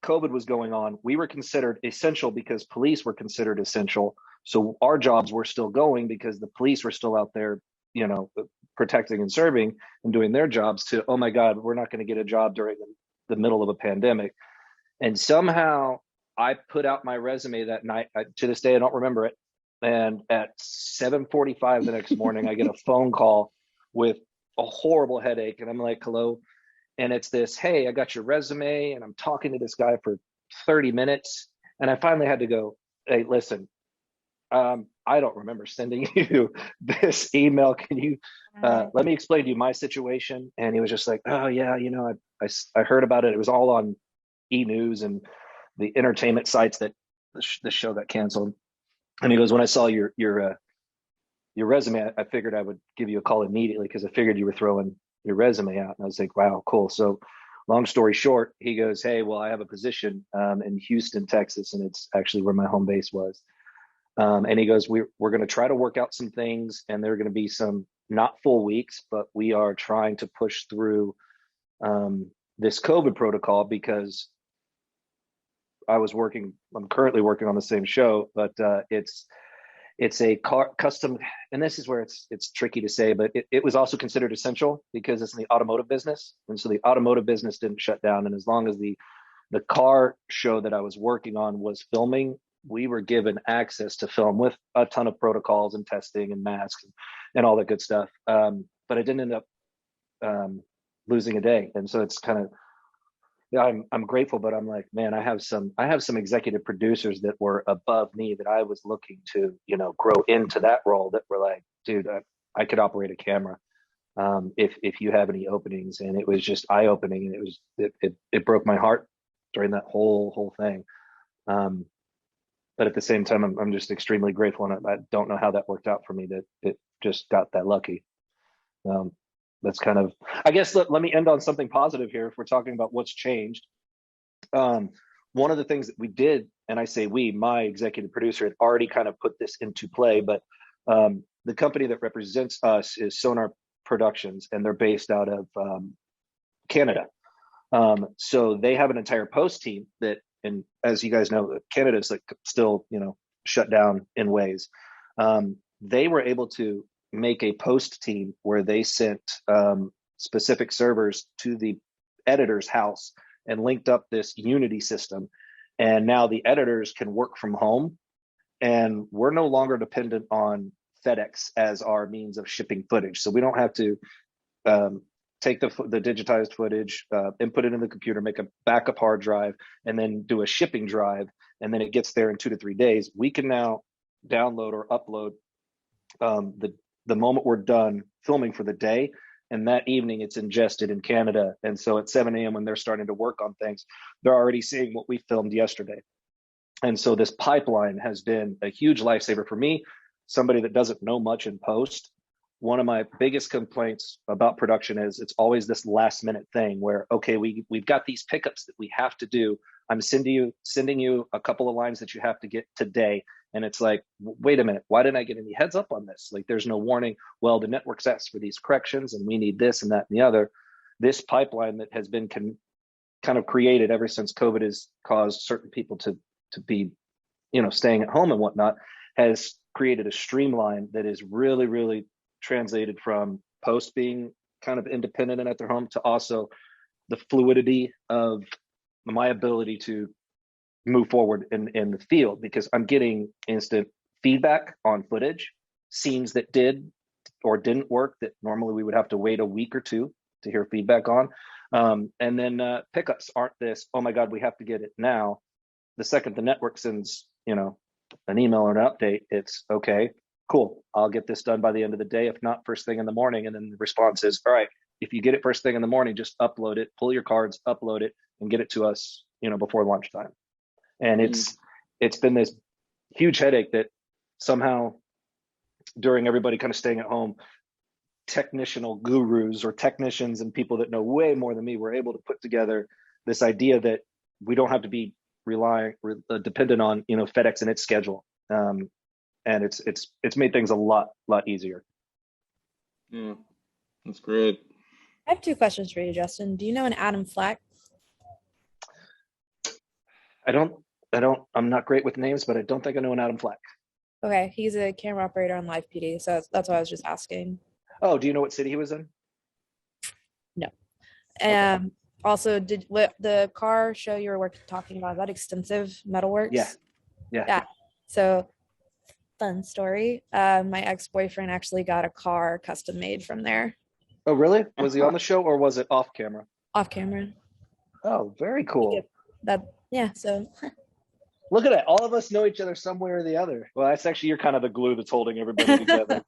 COVID was going on. We were considered essential because police were considered essential. So our jobs were still going because the police were still out there, protecting and serving and doing their jobs, to, oh my God, we're not going to get a job during the middle of a pandemic. And somehow I put out my resume that night. To this day, I don't remember it. And at 7:45 the next morning, I get a phone call with a horrible headache. And I'm like, hello. And it's this, hey, I got your resume, and I'm talking to this guy for 30 minutes. And I finally had to go, hey, listen, I don't remember sending you this email. Can you let me explain to you my situation? And he was just like, oh yeah, I heard about it. It was all on E-News and the entertainment sites that the show got canceled. And he goes, when I saw your resume, I figured I would give you a call immediately because I figured you were throwing your resume out. And I was like, wow, cool. So long story short, he goes, hey, well, I have a position in Houston, Texas, and it's actually where my home base was. And he goes, we're going to try to work out some things, and there are going to be some not full weeks, but we are trying to push through this COVID protocol because I'm currently working on the same show, but it's a custom, and this is where it's tricky to say, but it was also considered essential because it's in the automotive business. And so the automotive business didn't shut down. And as long as the car show that I was working on was filming, we were given access to film with a ton of protocols and testing and masks and all that good stuff. But I didn't end up losing a day. And so it's kind of, I'm grateful, but I'm like, man, I have some executive producers that were above me that I was looking to, grow into that role, that were like, dude, I could operate a camera if you have any openings. And it was just eye-opening, and it broke my heart during that whole thing. But at the same time, I'm just extremely grateful, and I don't know how that worked out for me, that it just got that lucky. That's kind of, I guess, let me end on something positive here. If we're talking about what's changed, one of the things that we did, and I say we, my executive producer had already kind of put this into play, but the company that represents us is Sonar Productions, and they're based out of Canada. So they have an entire post team that, and as you guys know, Canada's like still, shut down in ways. They were able to make a post team where they sent specific servers to the editor's house and linked up this Unity system. And now the editors can work from home, and we're no longer dependent on FedEx as our means of shipping footage. So we don't have to take the digitized footage, input it in the computer, make a backup hard drive, and then do a shipping drive, and then it gets there in 2 to 3 days. We can now download or upload the moment we're done filming for the day, and that evening it's ingested in Canada. And so at 7 a.m. when they're starting to work on things, they're already seeing what we filmed yesterday. And so this pipeline has been a huge lifesaver for me, somebody that doesn't know much in post. one of my biggest complaints about production is it's always this last minute thing where, okay, we've got these pickups that we have to do. I'm sending you a couple of lines that you have to get today. And it's like, wait a minute, why didn't I get any heads up on this? Like, there's no warning. Well, the network's asked for these corrections and we need this and that and the other. This pipeline that has been kind of created ever since COVID has caused certain people to be, staying at home and whatnot, has created a streamline that is really, really translated from post being kind of independent and at their home to also the fluidity of my ability to move forward in the field, because I'm getting instant feedback on footage, scenes that did or didn't work that normally we would have to wait a week or two to hear feedback on. And then pickups aren't this, oh my God, we have to get it now. The second the network sends, an email or an update, it's okay, cool, I'll get this done by the end of the day, if not first thing in the morning. And then the response is, all right, if you get it first thing in the morning, just upload it, pull your cards, upload it, and get it to us, before lunchtime. And it's been this huge headache that somehow during everybody kind of staying at home, technical gurus or technicians and people that know way more than me were able to put together this idea that we don't have to be dependent on FedEx and its schedule, and it's made things a lot easier. Yeah, that's great. I have 2 questions for you, Justin. Do you know an Adam Flack? I'm not great with names, but I don't think I know an Adam Flack. Okay, he's a camera operator on Live PD, so that's why I was just asking. Oh, do you know what city he was in? No. Okay. Also, did the car show you were talking about, that Extensive Metalworks? Yeah. So, fun story. My ex-boyfriend actually got a car custom made from there. Oh, really? Was he on the show or was it off camera? Off camera. Oh, very cool. So look at that. All of us know each other some way or the other. Well, that's actually, you're kind of the glue that's holding everybody together.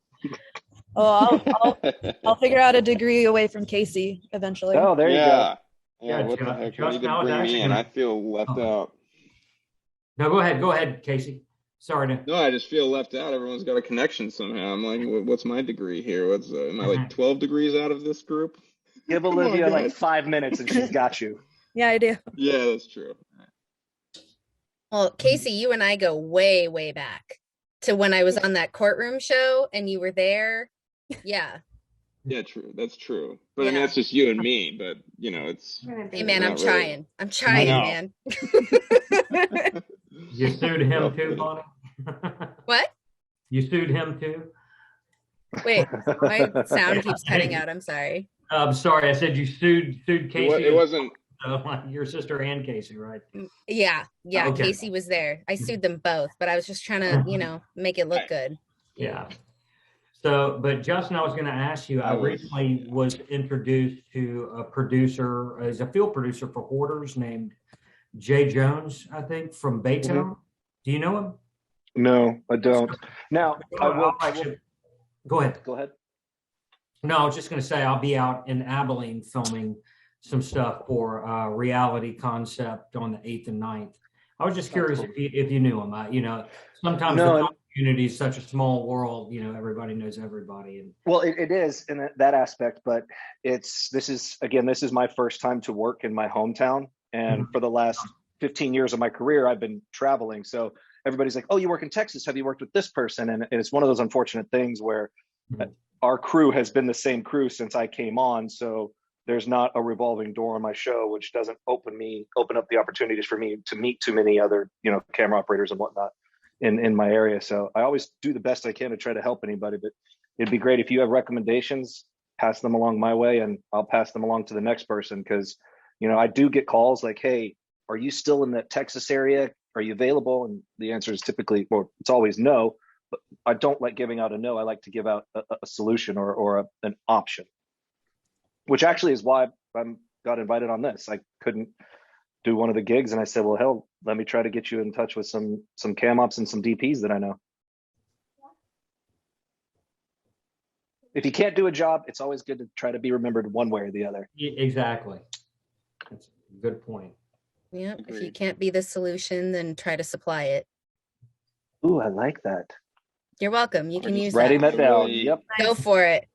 I'll figure out a degree away from Casey eventually. Oh, there you go. Yeah, what the heck? Why you didn't bring me in? I feel left out. No, go ahead, Casey. Sorry. No, I just feel left out. Everyone's got a connection somehow. I'm like, what's my degree here? Am I like 12 degrees out of this group? Give Olivia like 5 minutes and she's got you. Yeah, I do. Yeah, that's true. Well, Casey, you and I go way, way back to when I was on that courtroom show and you were there. Yeah. Yeah, true. That's true. But I mean, that's just you and me. But it's. Hey, man, I'm trying. I'm trying, man. You sued him too, Bonnie? What? You sued him too? Wait, my sound keeps cutting out. I'm sorry. I'm sorry. I said you sued Casey. It wasn't. Your sister and Casey, right? Yeah. Okay. Casey was there. I sued them both, but I was just trying to, make it look good. Yeah. So, but Justin, I was going to ask you, I recently was introduced to a producer, as a field producer for Hoarders named Jay Jones, I think, from Baytown. Mm-hmm. Do you know him? No, I don't. Now, Go ahead. Go ahead. No, I was just going to say I'll be out in Abilene filming some stuff for Reality Concept on the 8th and 9th. I was just curious if you knew him. Sometimes the community is such a small world, everybody knows everybody. And well, it is in that aspect, but this is my first time to work in my hometown. And for the last 15 years of my career, I've been traveling. So everybody's like, oh, you work in Texas. Have you worked with this person? And it's one of those unfortunate things where our crew has been the same crew since I came on. So there's not a revolving door on my show, which doesn't open up the opportunities for me to meet too many other, camera operators and whatnot in my area. So I always do the best I can to try to help anybody, but it'd be great if you have recommendations, pass them along my way and I'll pass them along to the next person. Cause I do get calls like, hey, are you still in the Texas area? Are you available? And the answer is typically, or it's always no, but I don't like giving out a no. I like to give out a solution or an option, which actually is why I got invited on this. I couldn't do one of the gigs and I said, well, hell, let me try to get you in touch with some cam ops and some DPs that I know. If you can't do a job, it's always good to try to be remembered one way or the other. Exactly. That's a good point. Yeah. If you can't be the solution, then try to supply it. Ooh, I like that. You're welcome. You can use Writing that. that down. Really- Yep. Go for it.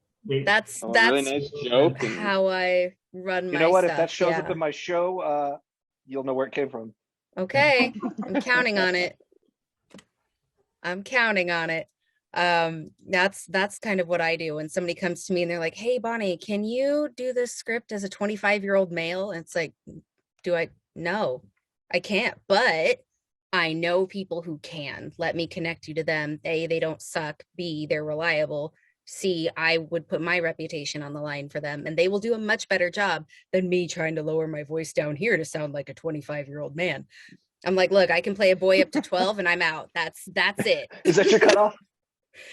That's Oh, that's really nice joke. And how I run my You know what? stuff. If that shows up yeah. in my show, you'll know where it came from. Okay, I'm counting on it. I'm counting on it. That's kind of what I do when somebody comes to me and they're like, "Hey, Bonnie, can you do this script as a 25-year-old male?" And it's like, no, I can't, but I know people who can. Let me connect you to them. A, they don't suck. B, they're reliable. C, I would put my reputation on the line for them, and they will do a much better job than me trying to lower my voice down here to sound like a 25-year-old man. I'm like, look, I can play a boy up to 12 and I'm out. That's it. Is that your cutoff?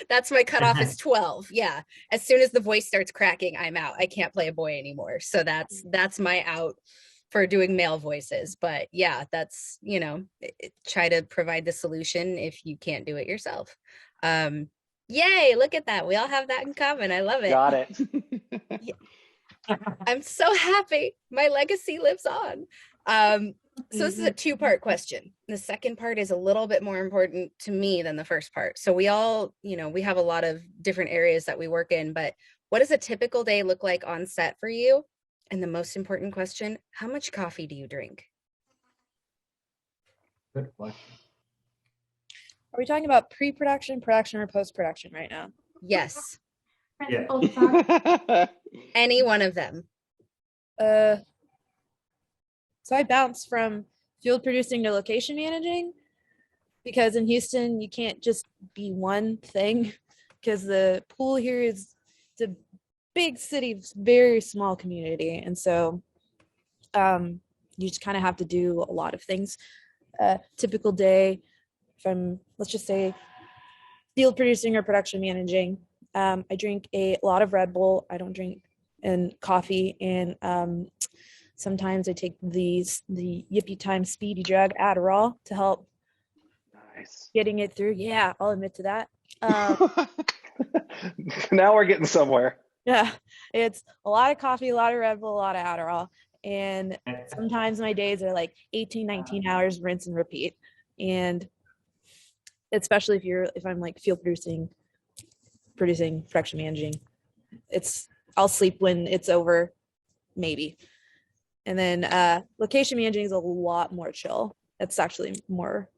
That's my cutoff is 12. Yeah. As soon as the voice starts cracking, I'm out. I can't play a boy anymore. So that's my out for doing male voices. But yeah, that's, try to provide the solution if you can't do it yourself. Yay, look at that. We all have that in common. I love it. Got it. I'm so happy. My legacy lives on. So this is a two-part question. The second part is a little bit more important to me than the first part. So we all, we have a lot of different areas that we work in, but what does a typical day look like on set for you? And the most important question, how much coffee do you drink? Good question. Are we talking about pre-production, production, or post-production right now? Yes, Yeah. Principal thought. any one of them. So I bounced from field producing to location managing because in Houston, you can't just be one thing because the pool here is it's a big city, very small community. And so you just kind of have to do a lot of things. Typical day from, let's just say, field producing or production managing. I drink a lot of Red Bull. I don't drink coffee, and sometimes I take the Yippee Time Speedy Drug Adderall to help Nice. getting it through. Yeah, I'll admit to that. Now we're getting somewhere. Yeah, it's a lot of coffee, a lot of Red Bull, a lot of Adderall. And sometimes my days are like 18, 19 hours, rinse and repeat. And especially if I'm like field producing, production managing, I'll sleep when it's over, maybe. And then location managing is a lot more chill. That's actually more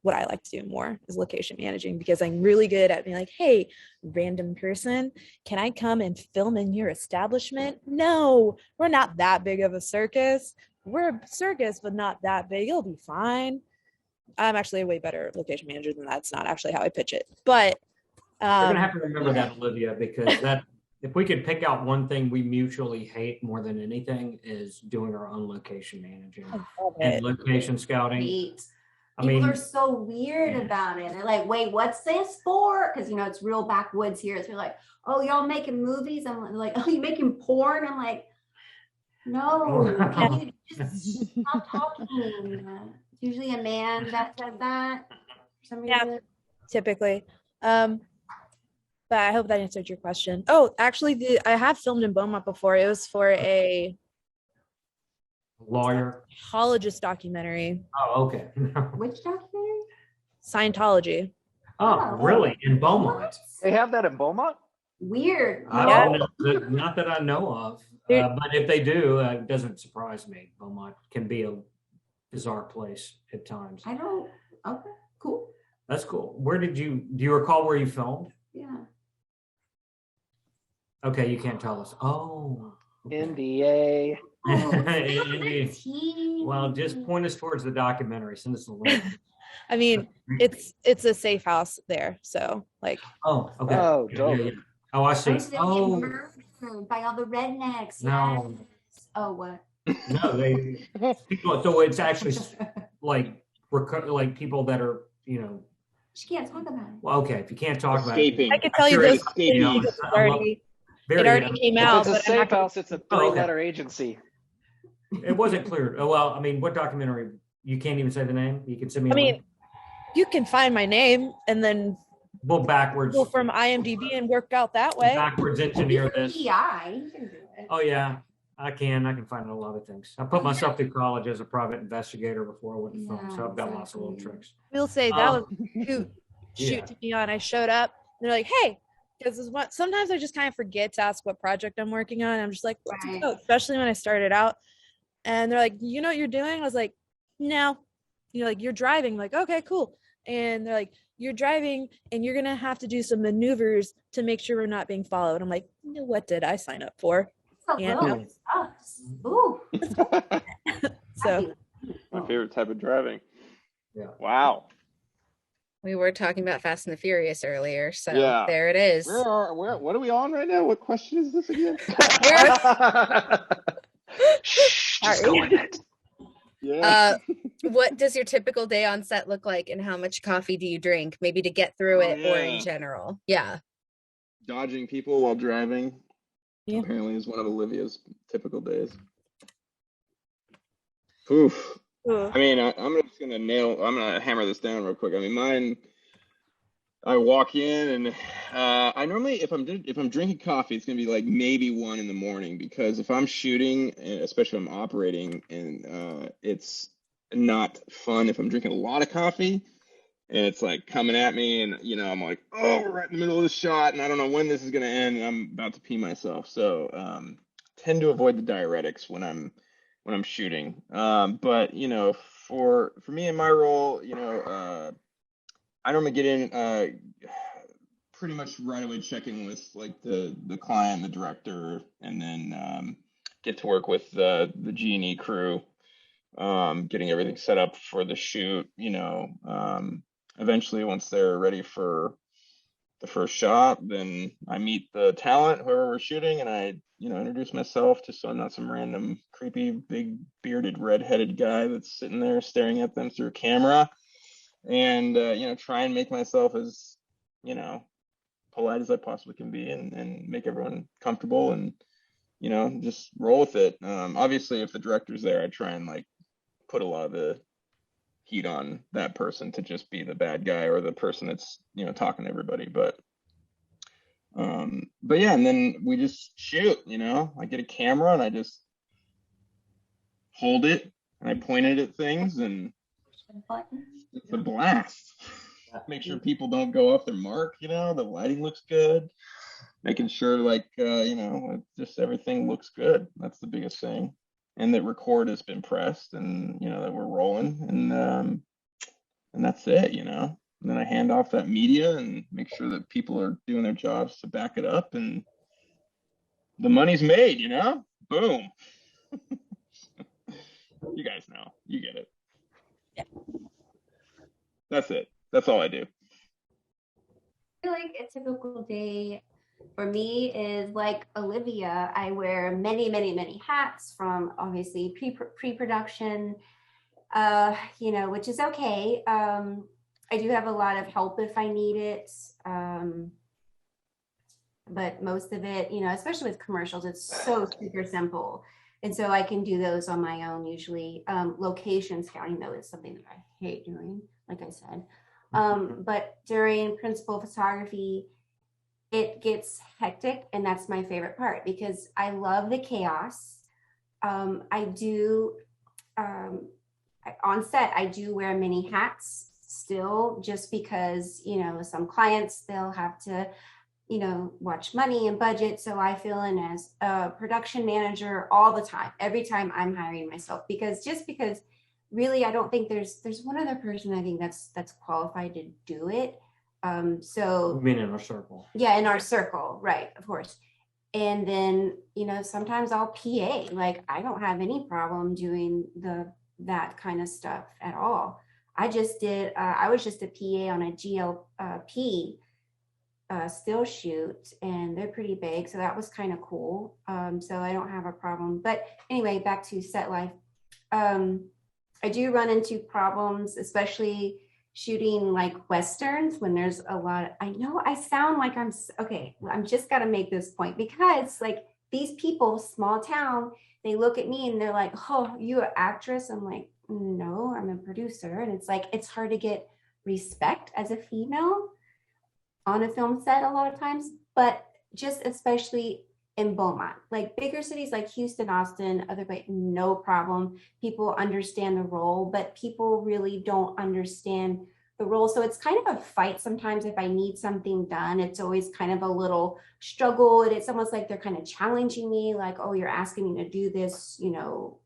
what I like to do more is location managing because I'm really good at being like, hey, random person, can I come and film in your establishment? No, we're not that big of a circus. We're a circus, but not that big. It'll be fine. I'm actually a way better location manager than that. It's not actually how I pitch it. But You're gonna have to remember that, Olivia, because if we could pick out one thing we mutually hate more than anything is doing our own location managing and location scouting. Great. I People mean, are so weird about it. They're like, wait, what's this for? Because, it's real backwoods here. So you're like, oh, y'all making movies? I'm like, oh, you making porn? I'm like, no, can you just stop talking? It's usually a man that said that. For some Yeah. reason. typically. But I hope that answered your question. Oh, actually, I have filmed in Beaumont before. It was for a lawyer. Scientologist documentary, Oh, okay. Which documentary? Scientology. Oh, really? In Beaumont? What? They have that in Beaumont? Weird. I Yeah. don't know, not that I know of. There- But if they do, it doesn't surprise me. Beaumont can be a bizarre place at times. I don't. Okay, cool. That's cool. Do you recall where you filmed? Yeah. Okay, you can't tell us. Oh. okay. NDA. Oh, Indeed. 17. Well, just point us towards the documentary. Send us a link. I mean, it's a safe house there. So like, Oh, okay. Oh, Yeah, dope. yeah, yeah. Oh, I see. Oh, so they get Oh, murdered by all the rednecks. No. Yes. Oh, what? no, people. So it's actually like people that are, She can't talk about it. well, okay. If you can't talk Escaping. I could tell you Sure, those escaping. Yeah, things. I love- It already came If out. it's a but I'm safe not gonna- house, it's a Oh, okay. three-letter agency. It wasn't clear. Oh, well, I mean, what documentary? You can't even say the name. You can send me. I mean, you can find my name and then we'll backwards. go from IMDb and work out that way. Backwards engineer this. PI. You can do it. Oh yeah, I can find a lot of things. I put myself through college as a private investigator before I went to film, so I've got lots of little exactly. tricks. We'll say that Um, was shoot to be on. I showed up and they're like, hey, because sometimes I just kind of forget to ask what project I'm working on. I'm just like, what to go, especially when I started out. And they're like, you know what you're doing? I was like, no. Like, you're driving. I'm like, okay, cool. And they're like, you're driving and you're going to have to do some maneuvers to make sure we're not being followed. I'm like, no, what did I sign up for? And Ooh. so My favorite type of driving. Yeah. Wow. We were talking about Fast and the Furious earlier, so Yeah. there it is. What are we on right now? What question is this again? Shh, just go with it. Yeah. What does your typical day on set look like, and how much coffee do you drink, maybe to get through it or in general? Yeah. Dodging people while driving. Yeah. Apparently is one of Olivia's typical days. Oof. I mean, I'm just gonna I'm gonna hammer this down real quick. I mean, mine. I walk in and I normally, if I'm drinking coffee, it's gonna be like maybe 1 a.m, because if I'm shooting, and especially if I'm operating, and it's not fun if I'm drinking a lot of coffee and it's like coming at me, and I'm like, oh, we're right in the middle of the shot and I don't know when this is gonna end and I'm about to pee myself. So tend to avoid the diuretics when I'm shooting. But for me in my role, I normally get in pretty much right away, check in with like the client, the director, and then get to work with the G&E crew, getting everything set up for the shoot. Eventually, once they're ready for the first shot, then I meet the talent, whoever we're shooting, and I introduce myself, just so I'm not some random creepy big bearded redheaded guy that's sitting there staring at them through a camera. And try and make myself as polite as I possibly can be, and make everyone comfortable, and just roll with it. Obviously, if the director's there, I try and like put a lot of the heat on that person to just be the bad guy or the person that's talking to everybody. But yeah, and then we just shoot. I get a camera and I just hold it and I point it at things, and it's a blast. Make sure people don't go off their mark. The lighting looks good. Making sure just everything looks good. That's the biggest thing. And that record has been pressed, and that we're rolling, and that's it. And then I hand off that media and make sure that people are doing their jobs to back it up, and the money's made. Boom. You guys know. You get it. Yeah. That's it. That's all I do. I feel like a typical day for me is like Olivia. I wear many, many, many hats, from obviously pre-production, which is okay. I do have a lot of help if I need it. But most of it, especially with commercials, it's so super simple. And so I can do those on my own usually. Location scouting, though, is something that I hate doing, like I said. But during principal photography, it gets hectic, and that's my favorite part because I love the chaos. On set, I do wear many hats still, just because, some clients, they'll have to, watch money and budget. So I fill in as a production manager all the time, every time I'm hiring myself, because really, I don't think there's one other person I think that's qualified to do it. So You mean in our circle? Yeah, in our circle, right, of course. And then, sometimes I'll PA. Like, I don't have any problem doing that kind of stuff at all. I just did. I was just a PA on a GLP still shoot, and they're pretty big, so that was kind of cool. So I don't have a problem. But anyway, back to set life. I do run into problems, especially shooting like Westerns, when there's a lot. I know I sound like I'm just got to make this point, because like these people, small town, they look at me and they're like, oh, you an actress? I'm like, no, I'm a producer. And it's like, it's hard to get respect as a female on a film set a lot of times, but just especially in Beaumont, like bigger cities like Houston, Austin, other way, no problem. People understand the role, but people really don't understand the role. So it's kind of a fight sometimes. If I need something done, it's always kind of a little struggle. And it's almost like they're kind of challenging me, like, oh, you're asking me to do this, you know,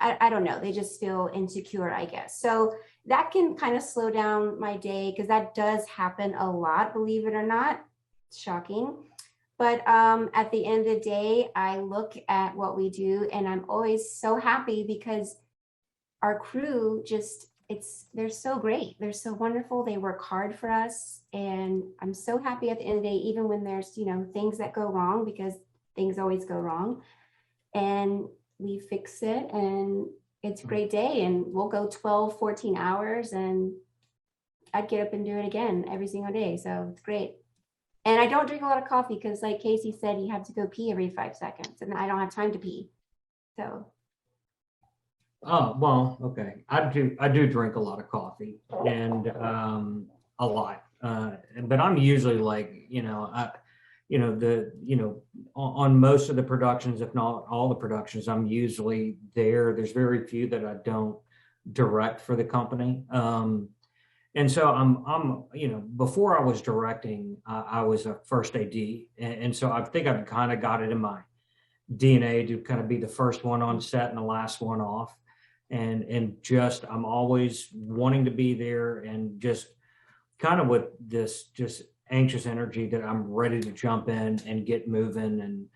I don't know. They just feel insecure, I guess. So that can kind of slow down my day, because that does happen a lot, believe it or not. It's shocking. But at the end of the day, I look at what we do and I'm always so happy, because our crew just, they're so great. They're so wonderful. They work hard for us. And I'm so happy at the end of the day, even when there's, you know, things that go wrong, because things always go wrong. And we fix it, and it's a great day. And we'll go 12, 14 hours, and I'd get up and do it again every single day. So it's great. And I don't drink a lot of coffee, because like Casey said, you have to go pee every 5 seconds, and I don't have time to pee. So. Oh, well, okay. I do drink a lot of coffee, and a lot. But I'm usually like, on most of the productions, if not all the productions, I'm usually there. There's very few that I don't direct for the company. And so I'm before I was directing, I was a first AD. And so I think I've kind of got it in my DNA to kind of be the first one on set and the last one off. And just, I'm always wanting to be there, and just kind of with this just anxious energy that I'm ready to jump in and get moving. And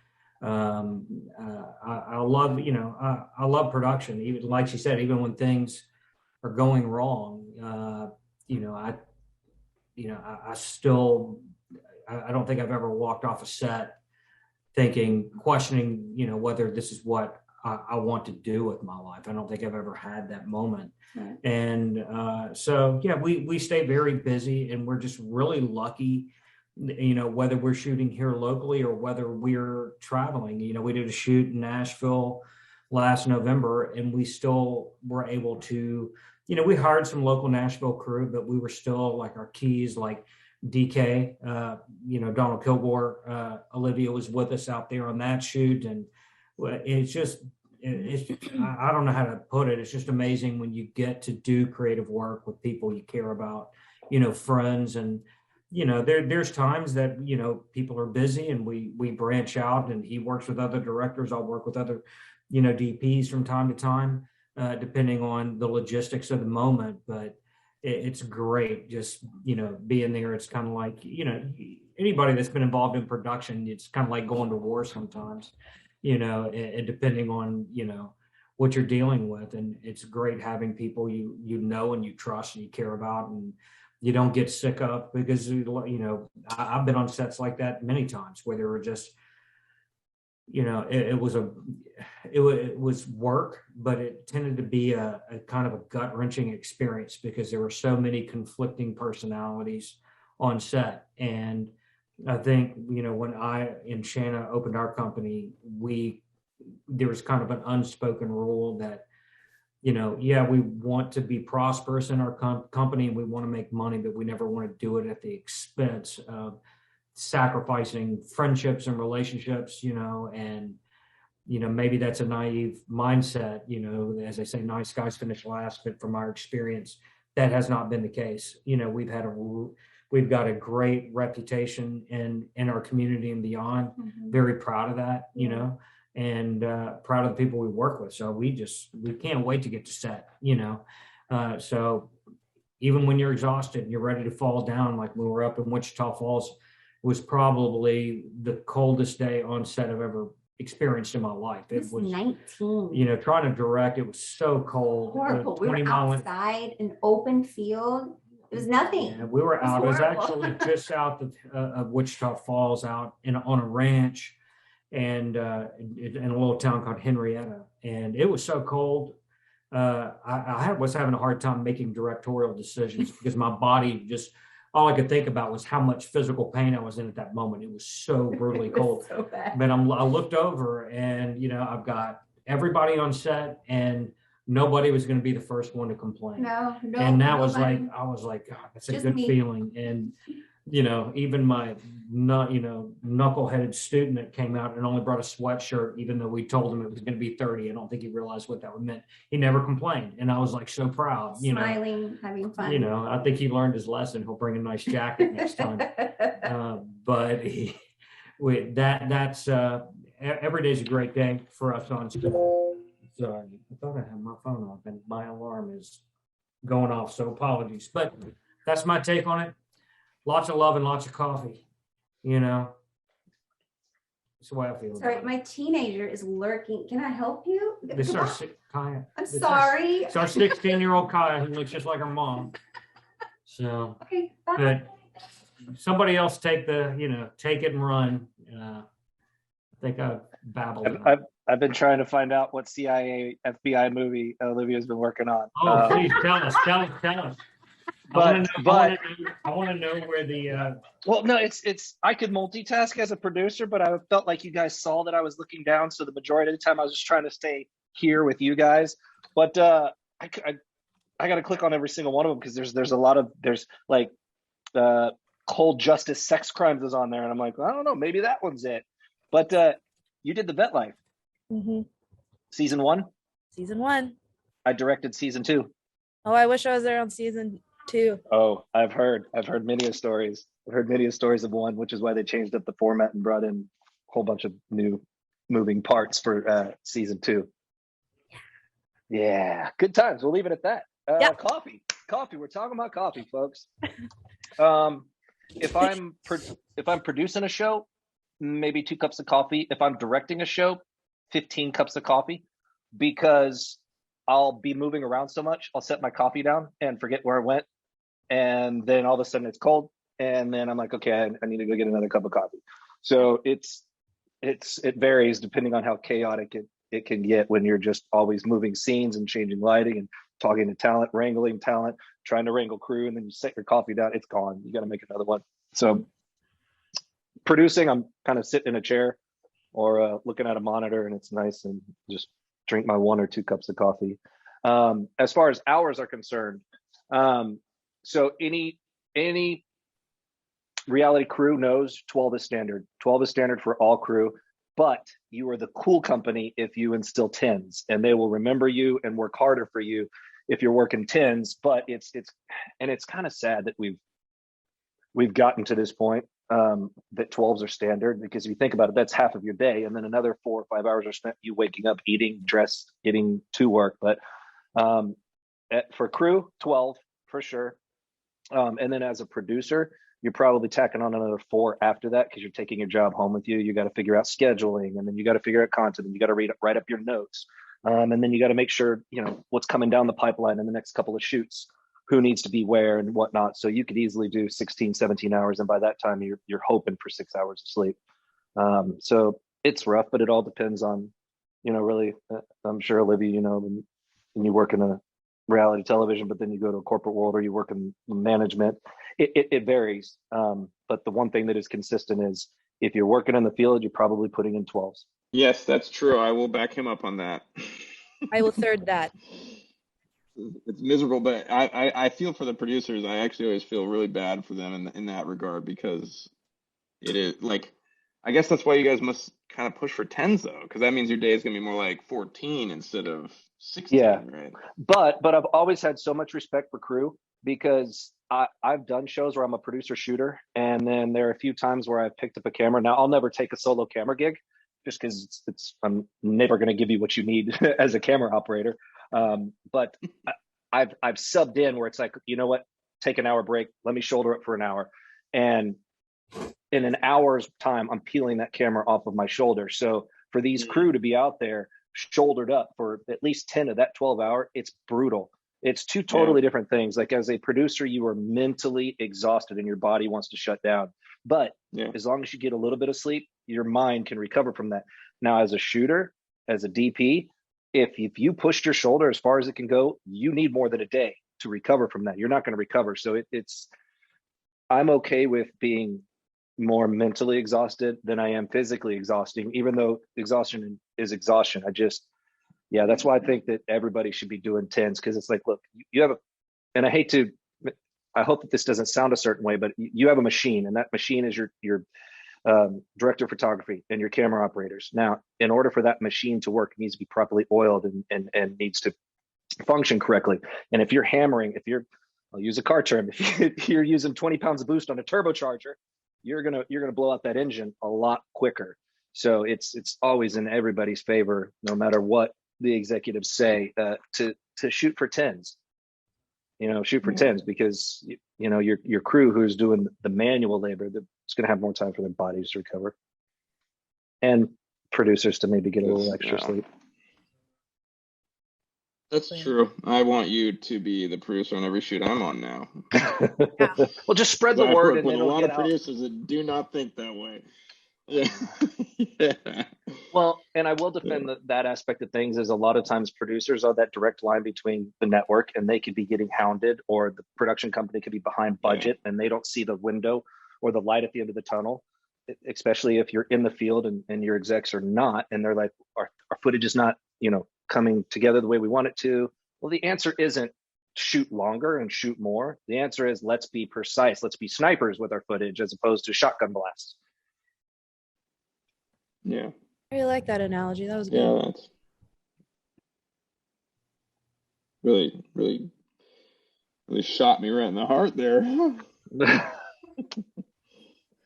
I love, I love production. Even like she said, even when things are going wrong, I don't think I've ever walked off a set questioning, whether this is what I want to do with my life. I don't think I've ever had that moment. Right. And so, yeah, we stay very busy, and we're just really lucky, whether we're shooting here locally or whether we're traveling. We did a shoot in Nashville last November, and we still were able to, we hired some local Nashville crew, but we were still like our keys, like DK, Donald Kilgore, Olivia was with us out there on that shoot. And it's just, I don't know how to put it. It's just amazing when you get to do creative work with people you care about, friends. And, there's times that, people are busy, and we branch out, and he works with other directors. I'll work with other, DPs from time to time, depending on the logistics of the moment. But it's great just, being there. It's kind of like, anybody that's been involved in production, it's kind of like going to war sometimes, and depending on, what you're dealing with. And it's great having people and you trust and you care about, and you don't get sick of, because, I've been on sets like that many times where they were just, it was work, but it tended to be a kind of a gut wrenching experience, because there were so many conflicting personalities on set. And I think, when I and Shanna opened our company, there was kind of an unspoken rule that, we want to be prosperous in our company, and we want to make money, but we never want to do it at the expense of sacrificing friendships and relationships, and, maybe that's a naive mindset, as I say, nice guys finish last, but from our experience, that has not been the case. We've got a great reputation in our community and beyond. Mm-hmm. Very proud of that, and proud of the people we work with. So we can't wait to get to set, so even when you're exhausted and you're ready to fall down, like when we were up in Wichita Falls, was probably the coldest day on set I've ever experienced in my life. It was 19. Trying to direct, it was so cold. Horrible. We were outside, an open field. It was nothing. Yeah, we were out. It was actually just south of Wichita Falls, out on a ranch, and in a little town called Henrietta. And it was so cold. I was having a hard time making directorial decisions, because my body just, all I could think about was how much physical pain I was in at that moment. It was so brutally cold. So bad. But I looked over, and, I've got everybody on set, and nobody was going to be the first one to complain. No. And that was like, I was like, God, that's a good feeling. And you know, even my not, you know, knuckleheaded student that came out and only brought a sweatshirt, even though we told him it was going to be 30. I don't think he realized what that would meant. He never complained. And I was like so proud, you know, Smiling, having fun. you know, I think he learned his lesson. He'll bring a nice jacket next time. But that's every day's a great day for us on school. Sorry, I thought I had my phone off and my alarm is going off, so apologies. But that's my take on it. Lots of love and lots of coffee, you know. That's the way I feel. Sorry, my teenager is lurking. Can I help you? This is our Kaya. I'm sorry. It's our 16-year-old Kaya who looks just like her mom. So, Okay, bye. but somebody else take it and run. I think I've babbled. I've been trying to find out what CIA FBI movie Olivia's been working on. Oh, please tell us. But I want to know where the. Well, no, it's I could multitask as a producer, but I felt like you guys saw that I was looking down, so the majority of the time I was just trying to stay here with you guys. But I got to click on every single one of them because there's a lot of like cold justice sex crimes is on there, and I'm like, I don't know, maybe that one's it. But you did the Vet Life. Mm-hmm. Season 1. Season 1. I directed season 2. Oh, I wish I was there on season 2. Oh, I've heard many stories. I've heard many stories of 1, which is why they changed up the format and brought in a whole bunch of new moving parts for season 2. Yeah, good times. We'll leave it at that. Yep. Coffee. We're talking about coffee, folks. If I'm producing a show, maybe 2 cups of coffee. If I'm directing a show, 15 cups of coffee, because I'll be moving around so much. I'll set my coffee down and forget where it went. And then all of a sudden it's cold. And then I'm like, okay, I need to go get another cup of coffee. So it varies depending on how chaotic it can get when you're just always moving scenes and changing lighting and talking to talent, wrangling talent, trying to wrangle crew, and then you set your coffee down, it's gone. You got to make another one. So producing, I'm kind of sitting in a chair or looking at a monitor, and it's nice, and just drink my 1 or 2 cups of coffee. As far as hours are concerned, so any reality crew knows 12 is standard. 12 is standard for all crew, but you are the cool company if you instill 10s, and they will remember you and work harder for you if you're working 10s. But it's kind of sad that we've gotten to this point that 12s are standard, because if you think about it, that's half of your day, and then another 4 or 5 hours are spent you waking up, eating, dressed, getting to work. But for crew, 12 for sure. And then as a producer, you're probably tacking on another 4 after that, because you're taking your job home with you. You got to figure out scheduling, and then you got to figure out content, and you got to write up your notes, and then you got to make sure what's coming down the pipeline in the next couple of shoots, who needs to be where and whatnot. So you could easily do 16, 17 hours. And by that time you're hoping for 6 hours of sleep. So it's rough, but it all depends on, really, I'm sure Olivia, when you work in a reality television, but then you go to a corporate world or you work in management, it varies. But the one thing that is consistent is if you're working in the field, you're probably putting in 12s. Yes, that's true. I will back him up on that. I will third that. It's miserable, but I feel for the producers. I actually always feel really bad for them in that regard, because it is like, I guess that's why you guys must kind of push for 10s though, because that means your day is going to be more like 14 instead of 16, yeah. Right? But I've always had so much respect for crew, because I've done shows where I'm a producer shooter, and then there are a few times where I've picked up a camera. Now I'll never take a solo camera gig, just because I'm never going to give you what you need as a camera operator. But I've subbed in where it's like, you know what, take an hour break, let me shoulder it for an hour, and in an hour's time I'm peeling that camera off of my shoulder. So for these crew to be out there shouldered up for at least 10 of that 12 hour, it's brutal. It's 2 totally different things. Like as a producer, you are mentally exhausted and your body wants to shut down, but as long as you get a little bit of sleep, your mind can recover from that. Now as a shooter, as a DP, if you pushed your shoulder as far as it can go, you need more than a day to recover from that. You're not going to recover. So I'm okay with being more mentally exhausted than I am physically exhausting, even though exhaustion is exhaustion. That's why I think that everybody should be doing 10s, because it's like, look, you have and I I hope that this doesn't sound a certain way, but you have a machine, and that machine is your director of photography and your camera operators. Now, in order for that machine to work, it needs to be properly oiled and needs to function correctly. And if you're hammering, I'll use a car term, if you're using 20 pounds of boost on a turbocharger, you're gonna blow out that engine a lot quicker. So it's always in everybody's favor, no matter what the executives say, to shoot for tens. Shoot for tens, because your crew who's doing the manual labor, it's going to have more time for their bodies to recover, and producers to maybe get a little extra sleep. That's true. I want you to be the producer on every shoot I'm on now. Well, just spread the word, and with a it'll lot get of out. producers that do not think that way. Yeah. Yeah. Well, and I will defend that aspect of things, is a lot of times producers are that direct line between the network, and they could be getting hounded, or the production company could be behind budget, and they don't see the window or the light at the end of the tunnel, especially if you're in the field and your execs are not, and they're like, our footage is not, coming together the way we want it to. Well, the answer isn't shoot longer and shoot more. The answer is, let's be precise. Let's be snipers with our footage as opposed to shotgun blasts. Yeah. I really like that analogy. That was good. Yeah, that's really, really, really shot me right in the heart there. I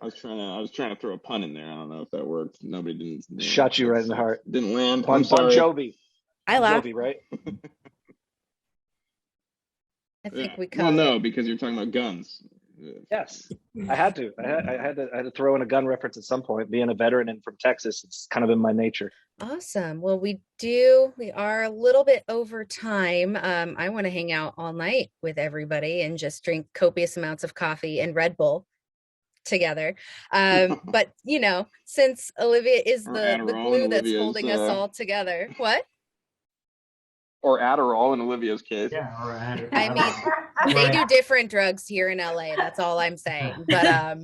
was trying to throw a pun in there. I don't know if that worked. Nobody didn't. Shot you right in the heart. Didn't land. Bon I'm sorry. Jovi. I laughed. Jovi, right? I think we Well, covered no, it. because you're talking about guns. Yes, I had to. I had to throw in a gun reference at some point. Being a veteran and from Texas, it's kind of in my nature. Awesome. Well, we are a little bit over time. I want to hang out all night with everybody and just drink copious amounts of coffee and Red Bull together. But since Olivia is Or the Adderall glue in that's Olivia's, holding us all together. What? Or Adderall in Olivia's case. Yeah, or I mean, they do different drugs here in LA. That's all I'm saying. But No,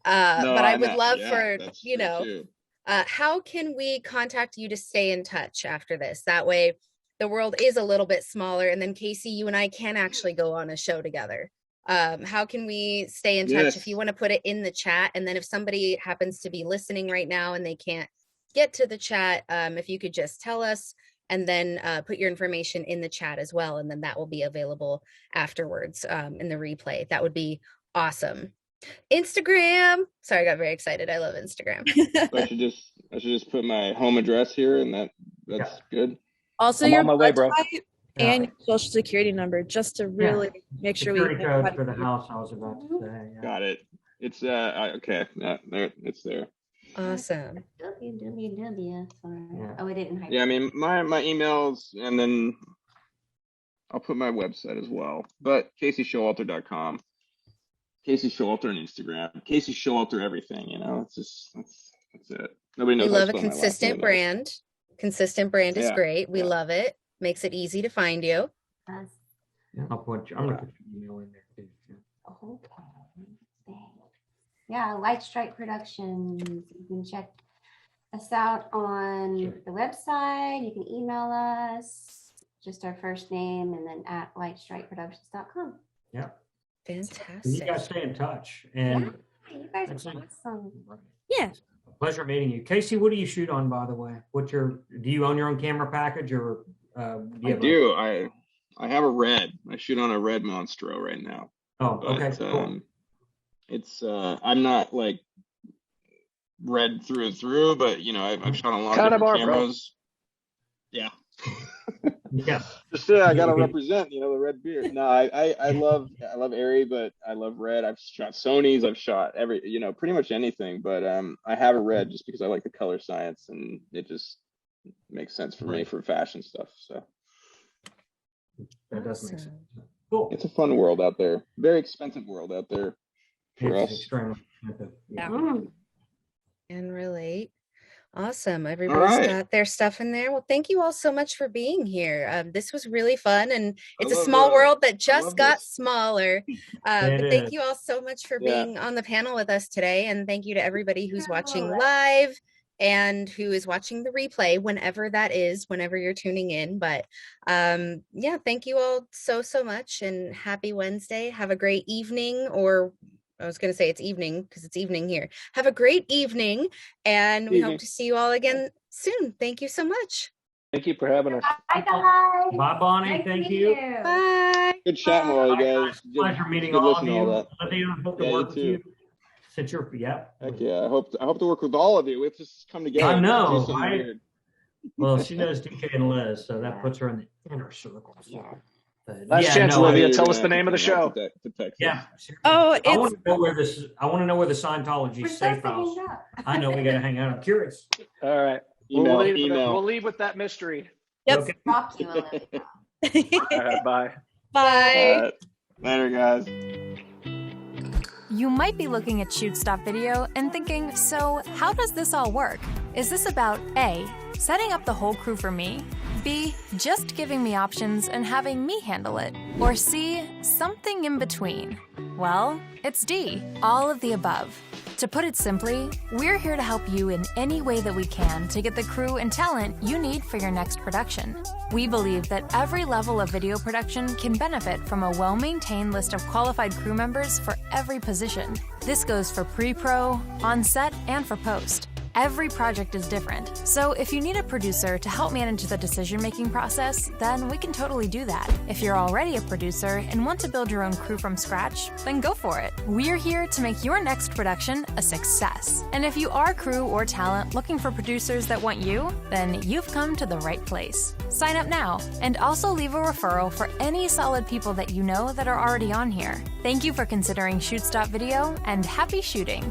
but I would know. love Yeah, for, that's true, too. how can we contact you to stay in touch after this? That way the world is a little bit smaller, and then Casey, you and I can actually go on a show together. How can we stay in touch? Yes. If you want to put it in the chat, and then if somebody happens to be listening right now and they can't get to the chat, if you could just tell us, and then put your information in the chat as well, and then that will be available afterwards in the replay. That would be awesome. Instagram. Sorry, I got very excited. I love Instagram. So I should just put my home address here, and that's good. Also, I'm your on my way, bro. website and your social security number, just to really make sure we Security know how code to for the do it. house, I was about to say. Yeah. Got it. It's okay. There, it's there. Awesome. Sorry. Yeah. Oh, I didn't hide. Yeah, I mean my emails, and then I'll put my website as well. But CaseyShowalter.com, Casey Showalter on Instagram, Casey Showalter everything. It's just that's it. Nobody knows. We how to love a spell my last consistent name, though. brand. Consistent brand is Yeah, great. We yeah. love it. Makes it easy to find you. Yeah, I'm gonna put your email in there too. Yeah. Okay. Yeah, Light Strike Productions. You can check us out on the website. You can email us, just our first name, and then at lightstrikeproductions.com. Yeah. And Fantastic. you guys stay in touch. And Yeah, you guys That's are it. awesome. Yeah. pleasure meeting you. Casey, what do you shoot on, by the way? Do you own your own camera package, or do you I have do. I have a red. I shoot on a red Monstro right now. Oh, But okay, cool. it's I'm not like red through and through, but I've shot on a lot of Kind of different are, bro. cameras. Yeah. Yeah. Just I gotta represent, the red beard. No, I love Arri, but I love red. I've shot Sony's, I've shot pretty much anything, but I have a red just because I like the color science, and it just makes sense for me for fashion stuff. So That does make sense. Awesome. Cool. it's a fun world out there. Very expensive world out there for It's us. extremely expensive. Yeah. And relate. Awesome. Everybody's right. got their stuff in there. Well, thank you all so much for being here. This was really fun, and it's a love small that. world that love just got this. smaller. It But thank is. you all so much for Yeah. being on the panel with us today, and thank you to everybody who's watching Yeah. live and who is watching the replay whenever that is, whenever you're tuning in. But yeah, thank you all so much, and happy Wednesday. Have a great evening, or I was going to say it's evening because it's evening here. Have a great evening, and we hope to see you all again soon. Thank you so much. Thank you for having us. Bye, guys. Bye, Bonnie. Nice Thank meeting you. Bye. Good chatting with all you guys. Pleasure meeting good all of listening to you. all that. Olivia, I hope to Yeah, you work with too. you. Since you're, Heck yeah, I hope to work with all of you. We have to just come together. I know, and do something right? weird. Well, she knows DK and Liz, so that puts her in the inner circle. So. Yeah. But, Last chance, no, Olivia. You're Tell gonna us the have name to of the come out show. to Texas. Yeah. Oh, I it's want to know where this. I want to know where the Scientology We're safe supposed to house. hang up. I know we got to hang out. I'm curious. All right. Email. We'll leave with that mystery. Yep. Okay. Drop you, Olivia. All right, bye. bye. All right. Later, guys. You might be looking at Shoot Stop Video and thinking, so how does this all work? Is this about A, setting up the whole crew for me? B, just giving me options and having me handle it? Or C, something in between? Well, it's D, all of the above. To put it simply, we're here to help you in any way that we can to get the crew and talent you need for your next production. We believe that every level of video production can benefit from a well-maintained list of qualified crew members for every position. This goes for pre-pro, on-set, and for post. Every project is different, so if you need a producer to help manage the decision-making process, then we can totally do that. If you're already a producer and want to build your own crew from scratch, then go for it. We're here to make your next production a success. And if you are crew or talent looking for producers that want you, then you've come to the right place. Sign up now, and also leave a referral for any solid people that you know that are already on here. Thank you for considering Shoot Stop Video, and happy shooting!